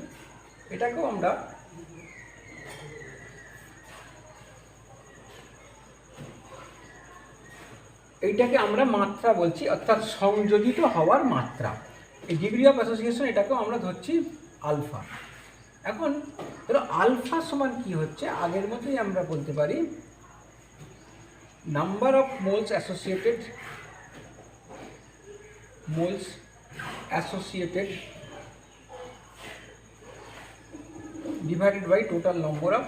এটাকেও আমরা এইটাকে আমরা মাত্রা বলছি, অর্থাৎ সংযোজিত হওয়ার মাত্রা। এই ডিগ্রি অফ অ্যাসোসিয়েশন এটাকেও আমরা ধরছি আলফা। এখন ধরো আলফা সমান কি হচ্ছে, আগের মতোই আমরা বলতে পারি number of moles associated divided by total number of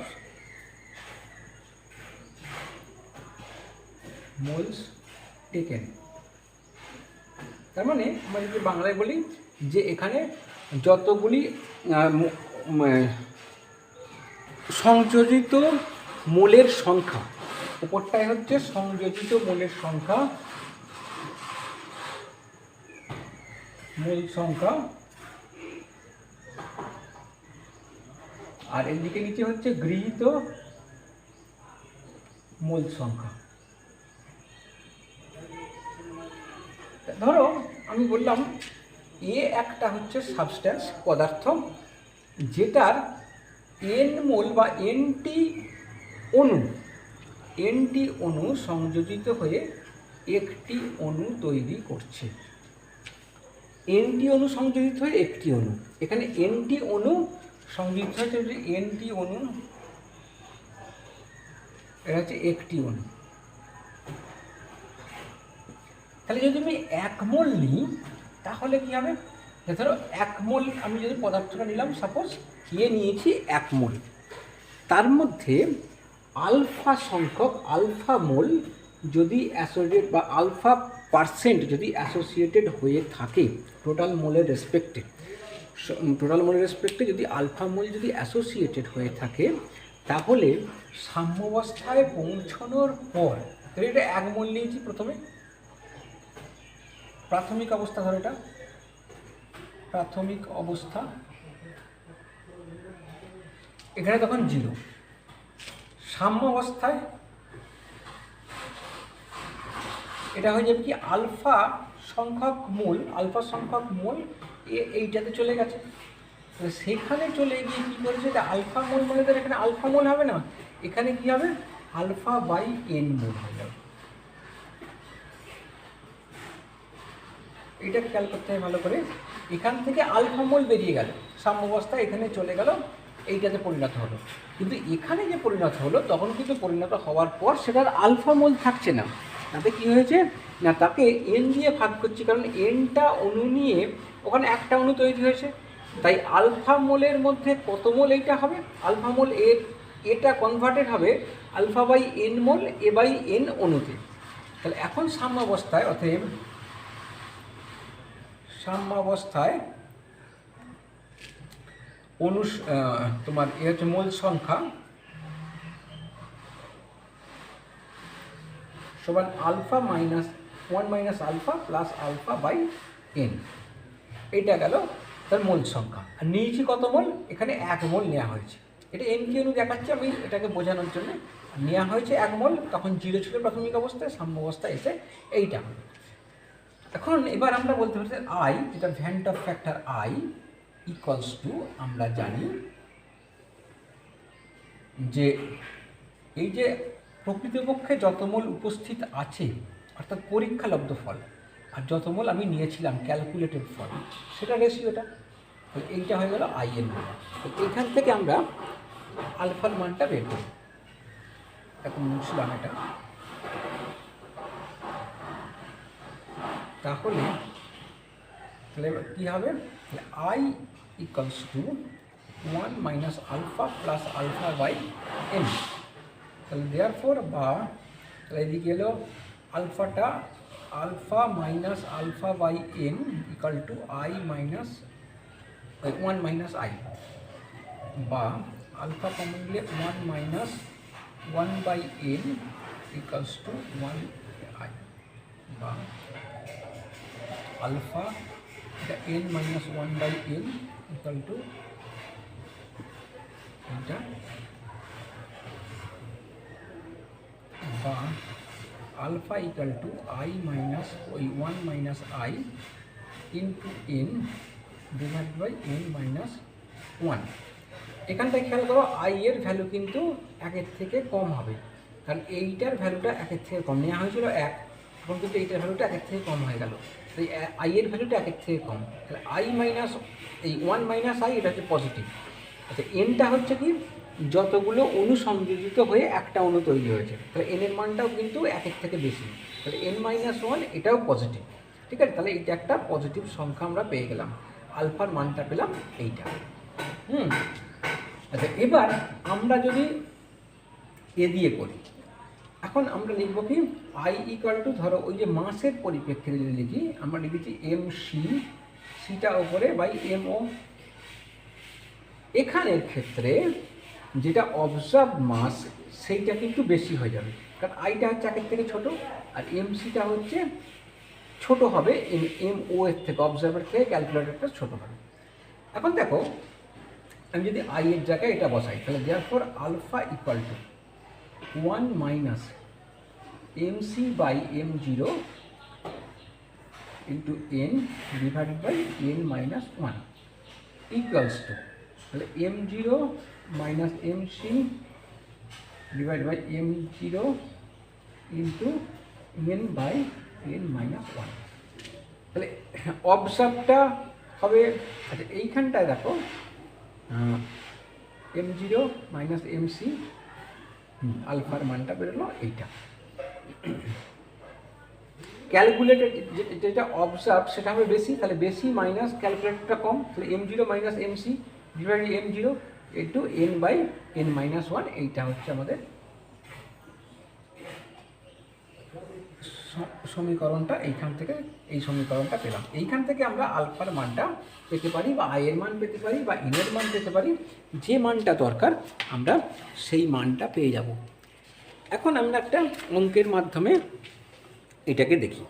moles taken. তার মানে আমরা যদি বাংলায় বলি যে এখানে যতগুলি সংযোজিত মোলের সংখ্যা, উপরটায় হচ্ছে সংযোজিত মোলের সংখ্যা, মোল সংখ্যা, আর এর দিকে নিচে হচ্ছে গৃহীত মোল সংখ্যা। ধরো আমি বললাম এ একটা হচ্ছে সাবস্ট্যান্স পদার্থ যেটার এন মোল বা এনটি অণু সংযোজিত হয়ে একটি অণু তৈরি করছে। এনটি অণু সংযোজিত হয়ে একটি অণু, এখানে এনটি অণু সংযোজিত হয়েছে যে এনটি অণু, এটা হচ্ছে একটি অণু। তাহলে যদি আমি 1 মোল নিই তাহলে কি হবে, ধরো 1 মোল আমি যদি পদার্থটা নিলাম, সাপোজ এ নিয়েছি 1 মোল, তার মধ্যে আলফা সংখ্যক আলফা মোল যদি অ্যাসোসিয়েটেড বা আলফা পার্সেন্ট যদি অ্যাসোসিয়েটেড হয়ে থাকে টোটাল মোলের রেসপেক্টে যদি আলফা মোল যদি অ্যাসোসিয়েটেড হয়ে থাকে, তাহলে সাম্যাবস্থায় পৌঁছানোর পর, এটা 1 মোল নিয়েছি প্রথমে, প্রাথমিক অবস্থা, ধরো এটা প্রাথমিক অবস্থা, এখানে তখন 0। সাম্যাবস্থায় এটা হয়ে যাবে কি আলফা সংখ্যক মোল এইটাতে চলে গেছে, সেখানে চলে গিয়ে কী করেছে, এটা আলফা মোল মানে তার এখানে আলফা মোল হবে না, এখানে কি হবে আলফা বাই এন মোল হয়ে যাবে। এটা খেয়াল করতে হবে ভালো করে, এখান থেকে আলফা মোল বেরিয়ে গেল, সাম্যাবস্থা এখানে চলে গেল, এইটাতে পরিণত হলো, কিন্তু এখানে যে পরিণত হলো তখন কিন্তু পরিণত হওয়ার পর সেটার আলফা মোল থাকছে না, তাতে কি হয়েছে না, তাকে এন দিয়ে ভাগ করছি, কারণ এনটা অণু নিয়ে ওখানে একটা অণু তৈরি হয়েছে, তাই আলফা মোলের মধ্যে কত মোল এইটা হবে, আলফা মোল এটা কনভার্টেড হবে alpha by N mole A by N অণুতে। তাহলে এখন সাম্যাবস্থায়, অতএব সাম্যাবস্থায় তোমার এ হচ্ছে মোল সংখ্যা সমান alpha minus 1 minus alpha plus alpha by N, এইটা গেল তার মোল সংখ্যা। আর নিয়েছি কত মোল, এখানে 1 মোল নেওয়া হয়েছে, এটা এন কি অণু দেখাচ্ছে আমি এটাকে বোঝানোর জন্য, নেওয়া হয়েছে 1 মোল, তখন 0 ছিল প্রাথমিক অবস্থায়, সাম্যাবস্থায় এসে এইটা হলো। এখন এবার আমরা বলতে পারি আই, যেটা vent of factor I equals two, আমরা জানি যে এই যে প্রকৃতপক্ষে যত মোল উপস্থিত আছে অর্থাৎ পরীক্ষালব্ধ ফল, আর যত মোল আমি নিয়েছিলাম ক্যালকুলেটেড ফল, সেটা রেশিওটা, এইটা হয়ে গেল আই এর মান। তো এইখান থেকে আমরা আলফার মানটা বের করি, এখন মুছলাম এটা, তাহলে কী হবে, I equals to 1 minus alpha plus alpha by N. তাহলে দেয়ারফর বা এদিকে এলো আলফাটা alpha minus alpha by N equal to I minus 1 minus I, বা আলফা কমন নিলে 1 minus 1 by N equals to 1 I, বা আলফা এটা N minus 1 by N equal to এটা, বা alpha equal to I minus 1 minus I into N divide by N minus 1। এখানটায় খেয়াল করো I এর ভ্যালু কিন্তু 1-এর থেকে কম হবে, কারণ এইটার ভ্যালুটা 1-এর থেকে কম নেওয়া হয়েছিল 1, এখন কিন্তু এইটার ভ্যালুটা 1-এর থেকে কম হয়ে গেল, তাই আই এর ভ্যালুটা 1-এর থেকে কম, তাহলে আই মাইনাস এই 1 মাইনাস আই এটা হচ্ছে পজিটিভ। আচ্ছা, এনটা হচ্ছে কি যতগুলো অণু সংযোজিত হয়ে একটা অণু তৈরি হয়েছে, তাহলে এনের মানটাও কিন্তু 1-এর থেকে বেশি, তাহলে এন মাইনাস 1 এটাও পজিটিভ, ঠিক আছে। তাহলে এইটা একটা পজিটিভ সংখ্যা আমরা পেয়ে গেলাম, আলফার মানটা পেলাম এইটা। আচ্ছা, এবার আমরা যদি এ দিয়ে করি, এখন আমরা লিখব কি আই ইকুয়াল টু, ধরো ওই যে মাসের পরিপ্রেক্ষিতে যদি লিখি, আমরা লিখেছি এম সি, সিটা ওপরে বাই এম ও। এখানের ক্ষেত্রে যেটা অবজার্ভ মাস সেইটা কিন্তু বেশি হয়ে যাবে, কারণ আইটা হচ্ছে 1-এর থেকে ছোট, আর এম সিটা হচ্ছে ছোট হবে এম ও এর থেকে, অবজার্ভার থেকে ক্যালকুলেটরটা ছোট হবে। এখন দেখো আমি যদি আই এর জায়গায় এটা বসাই, তাহলে therefore alpha equal to 1 minus M C by M zero into N divided by N minus one equals to, তাহলে M zero minus M C divide by M zero into N by N minus one. তাহলে অবজার্ভটা হবে, আচ্ছা এইখানটায় দেখো M zero minus M C আলফার মানটা বেরোলো এইটা। ক্যালকুলেটেড যেটা অবজার্ভ সেটা হবে বেশি, তাহলে বেশি মাইনাস ক্যালকুলেটেডটা কম, তাহলে M zero minus M C divide M zero into N by N minus one, এইটা হচ্ছে আমাদের সমীকরণটা। এইখান থেকে এই সমীকরণটা পেলাম, এইখান থেকে আমরা আলফার মানটা পেতে পারি বা আই এর মান পেতে পারি বা এন এর মান পেতে পারি, যে মানটা দরকার আমরা সেই মানটা পেয়ে যাব। এখন আমরা একটা অঙ্কের মাধ্যমে এটাকে দেখি,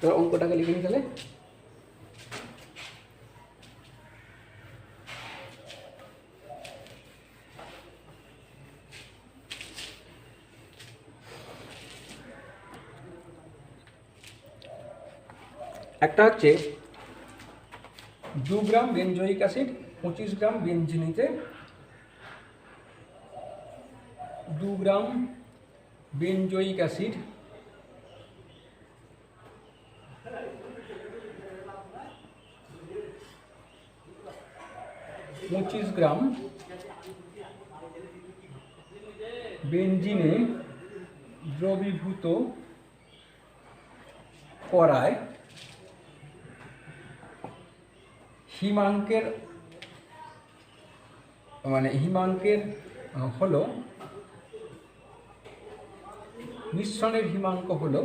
তো অঙ্কটাকে লিখে নিই তাহলে। একটা হচ্ছে 2 গ্রাম বেনজোয়িক অ্যাসিড 25 গ্রাম বেনজিনিতে 2 গ্রাম বেনজোয়িক অ্যাসিড 25 গ্রাম বেনজিনে দ্রবীভূত করায় হিমাঙ্কের হলো মিশ্রণের হিমাঙ্ক হলো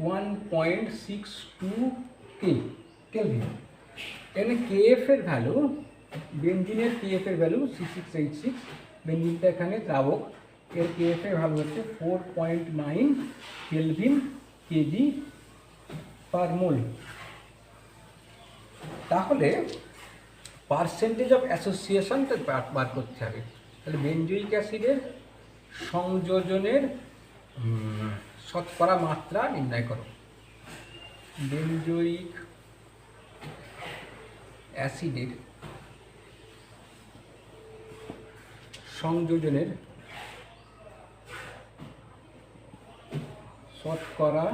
1.62 কেলভিন। এখানে কেএফ এর ভ্যালু, বেনজিনের কেএফ এর ভ্যালু C6H6, বেনজিনটা এখানে দ্রাবক, এর কেএফ এর ভ্যালু হচ্ছে 4.9 কেলভিন কেজি পার মোল। তাহলে পার্সেন্টেজ অফ অ্যাসোসিয়েশনটা বার করতে হবে। তাহলে বেনজোয়িক অ্যাসিডের সংযোজনের শতকরা মাত্রা নির্ণয় করো। বেনজোয়িক অ্যাসিডের সংযোজনের শতকরা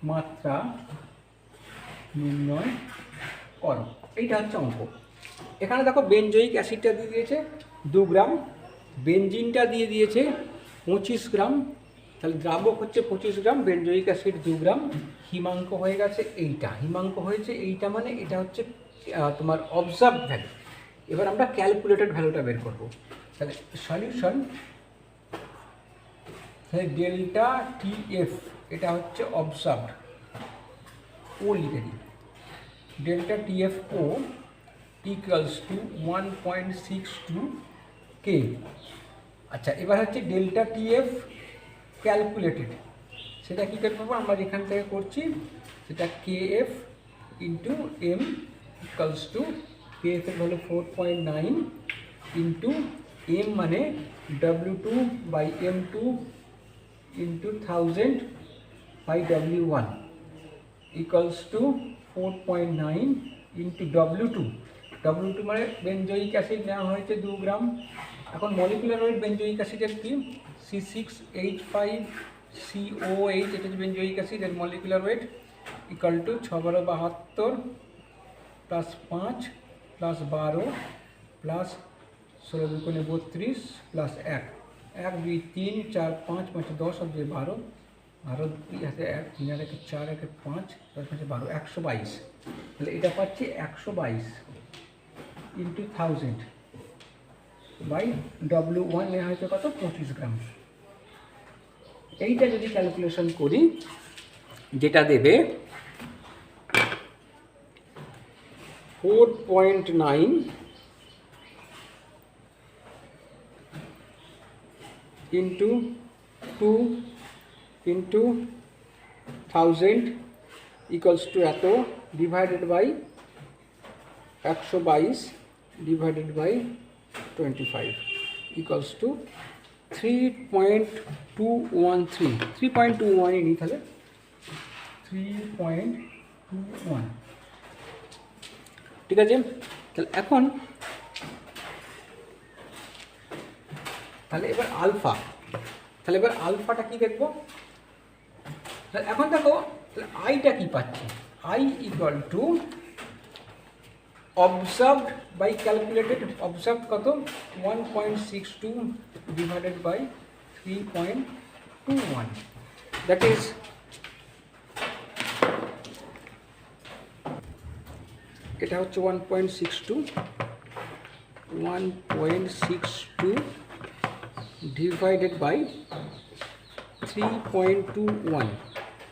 মাত্রা নির্ণয় করো, এইটা হচ্ছে অঙ্ক। এখানে দেখো বেনজোয়িক অ্যাসিডটা দিয়ে দিয়েছে 2 গ্রাম, বেনজিনটা দিয়ে দিয়েছে 25 গ্রাম, তাহলে দ্রাবক হচ্ছে 25 গ্রাম, বেনজোয়িক অ্যাসিড 2 গ্রাম, হিমাঙ্ক হয়ে গেছে এইটা, হিমাঙ্ক হয়েছে এইটা, মানে এটা হচ্ছে তোমার অবজার্ভ ভ্যালু। এবার আমরা ক্যালকুলেটেড ভ্যালুটা বের করব। তাহলে সলিউশন, তাহলে ডেল্টা টিএফ এটা হচ্ছে অবজার্ভ, ও লিখে দিই, ডেল্টা টিএফও ইকুয়ালস টু 1.62 কে। আচ্ছা, এবার হচ্ছে ডেল্টা টিএফ ক্যালকুলেটেড, সেটা কী করে পাবো, আমরা যেখান থেকে করছি সেটা KF into M equals to, KF এর ভ্যালু 4.9 ইন্টু এম মানে W2 by M2 into 1000 by W1 equals to 4.9 into W2 মানে বেনজোয়িক অ্যাসিড নেওয়া হয়েছে 2 গ্রাম। এখন মলিকুলার ওয়েট বেনজোয়িক অ্যাসিডের কি, C6H5COH, এটা হচ্ছে বেনজোয়িক অ্যাসিড, এর molecular weight equal to 6×72 plus 5 plus 12 plus 16×32 plus 1, 1 2 3 4 5 5 10 আর 2 12, 12 2 হাতে 1 3 আর 1 4 1 5 4 5 12, 122। তাহলে এটা পাচ্ছি 122 ইন্টু 1000 বাই W1 নেওয়া হয়েছে কত, 25 গ্রাম। এইটা যদি ক্যালকুলেশন করি যেটা দেবে 4.9 ইন্টু 2 ইন্টু 1000 ইকুয়ালস টু এত divided by 122 divided by 25 equals to 3.213, 3.21 নিই তাহলে 3.21। ঠিক আছে, তাহলে এখন তাহলে এবার আলফা, তাহলে এবার আলফাটা কি দেখবো? তাহলে এখন দেখো তাহলে আইটা কি পাচ্ছি, i equal to observed by calculated, observed কত 1.62 ডিভাইডেড বাই 3.21, দ্যাট ইজ এটা হচ্ছে 1.62 divided by 3.21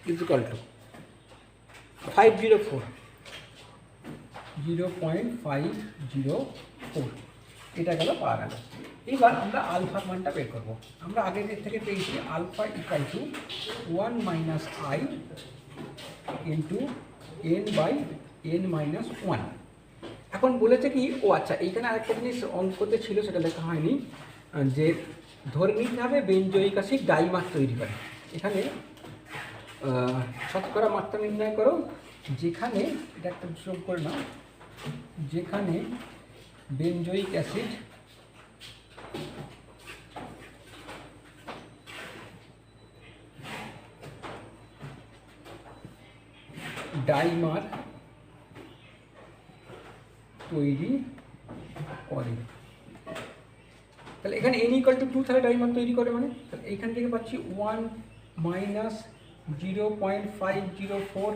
is equal to 504, 0.504, এটা গেল পাওয়া গেল। এবার আমরা আলফার মানটা বের করবো। আমরা আগের থেকে পেয়েছি alpha equal to 1 minus I into N by N minus 1। এখন বলেছে কি, ও আচ্ছা এইখানে আরেকটা জিনিস অঙ্কতে ছিল সেটা লেখা হয়নি, যে ধরে নিতে হবে বেঞ্জয়িক অ্যাসিড ডাইমার তৈরি করে। এখানে শতকরা মাত্রা নির্ণয় করো, যেখানে এটা একটা যোগ করে না, যেখানে বেঞ্জয়িক অ্যাসিড ডাইমার তৈরি করে। তাহলে এখানে n ইকুয়াল টু 2, তাহলে ডাইমার তৈরি করে মানে, তাহলে এইখান থেকে পাচ্ছি 1 minus 0.504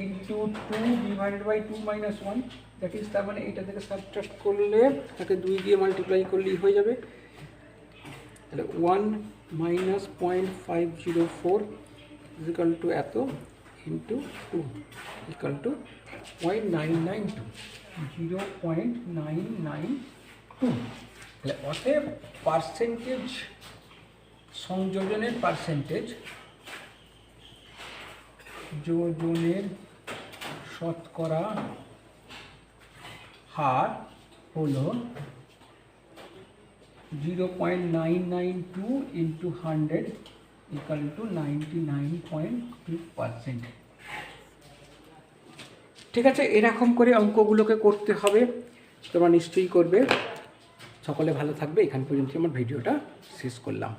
into 2 divided by 2 minus 1, that is, তার মানে এইটা থেকে সাবট্রাক্ট করলে তাকে 2 দিয়ে মাল্টিপ্লাই করলেই হয়ে যাবে। তাহলে 1 মাইনাস 0.504 ইকুয়াল টু এত ইন্টু 2 ইকুয়াল টু 0.992, 0.992। তাহলে অতএব পার্সেন্টেজ, সংযোজনের পার্সেন্টেজ, যোজনের শতকরা হার হলো 0.992 ইন্টু 100 ইকুয়াল টু 99.2%। ঠিক আছে, এরকম করে অঙ্কগুলোকে করতে হবে, তোমরা নিশ্চয়ই করবে। সকলে ভালো থাকবে। এখান পর্যন্ত আমার ভিডিওটা শেষ করলাম।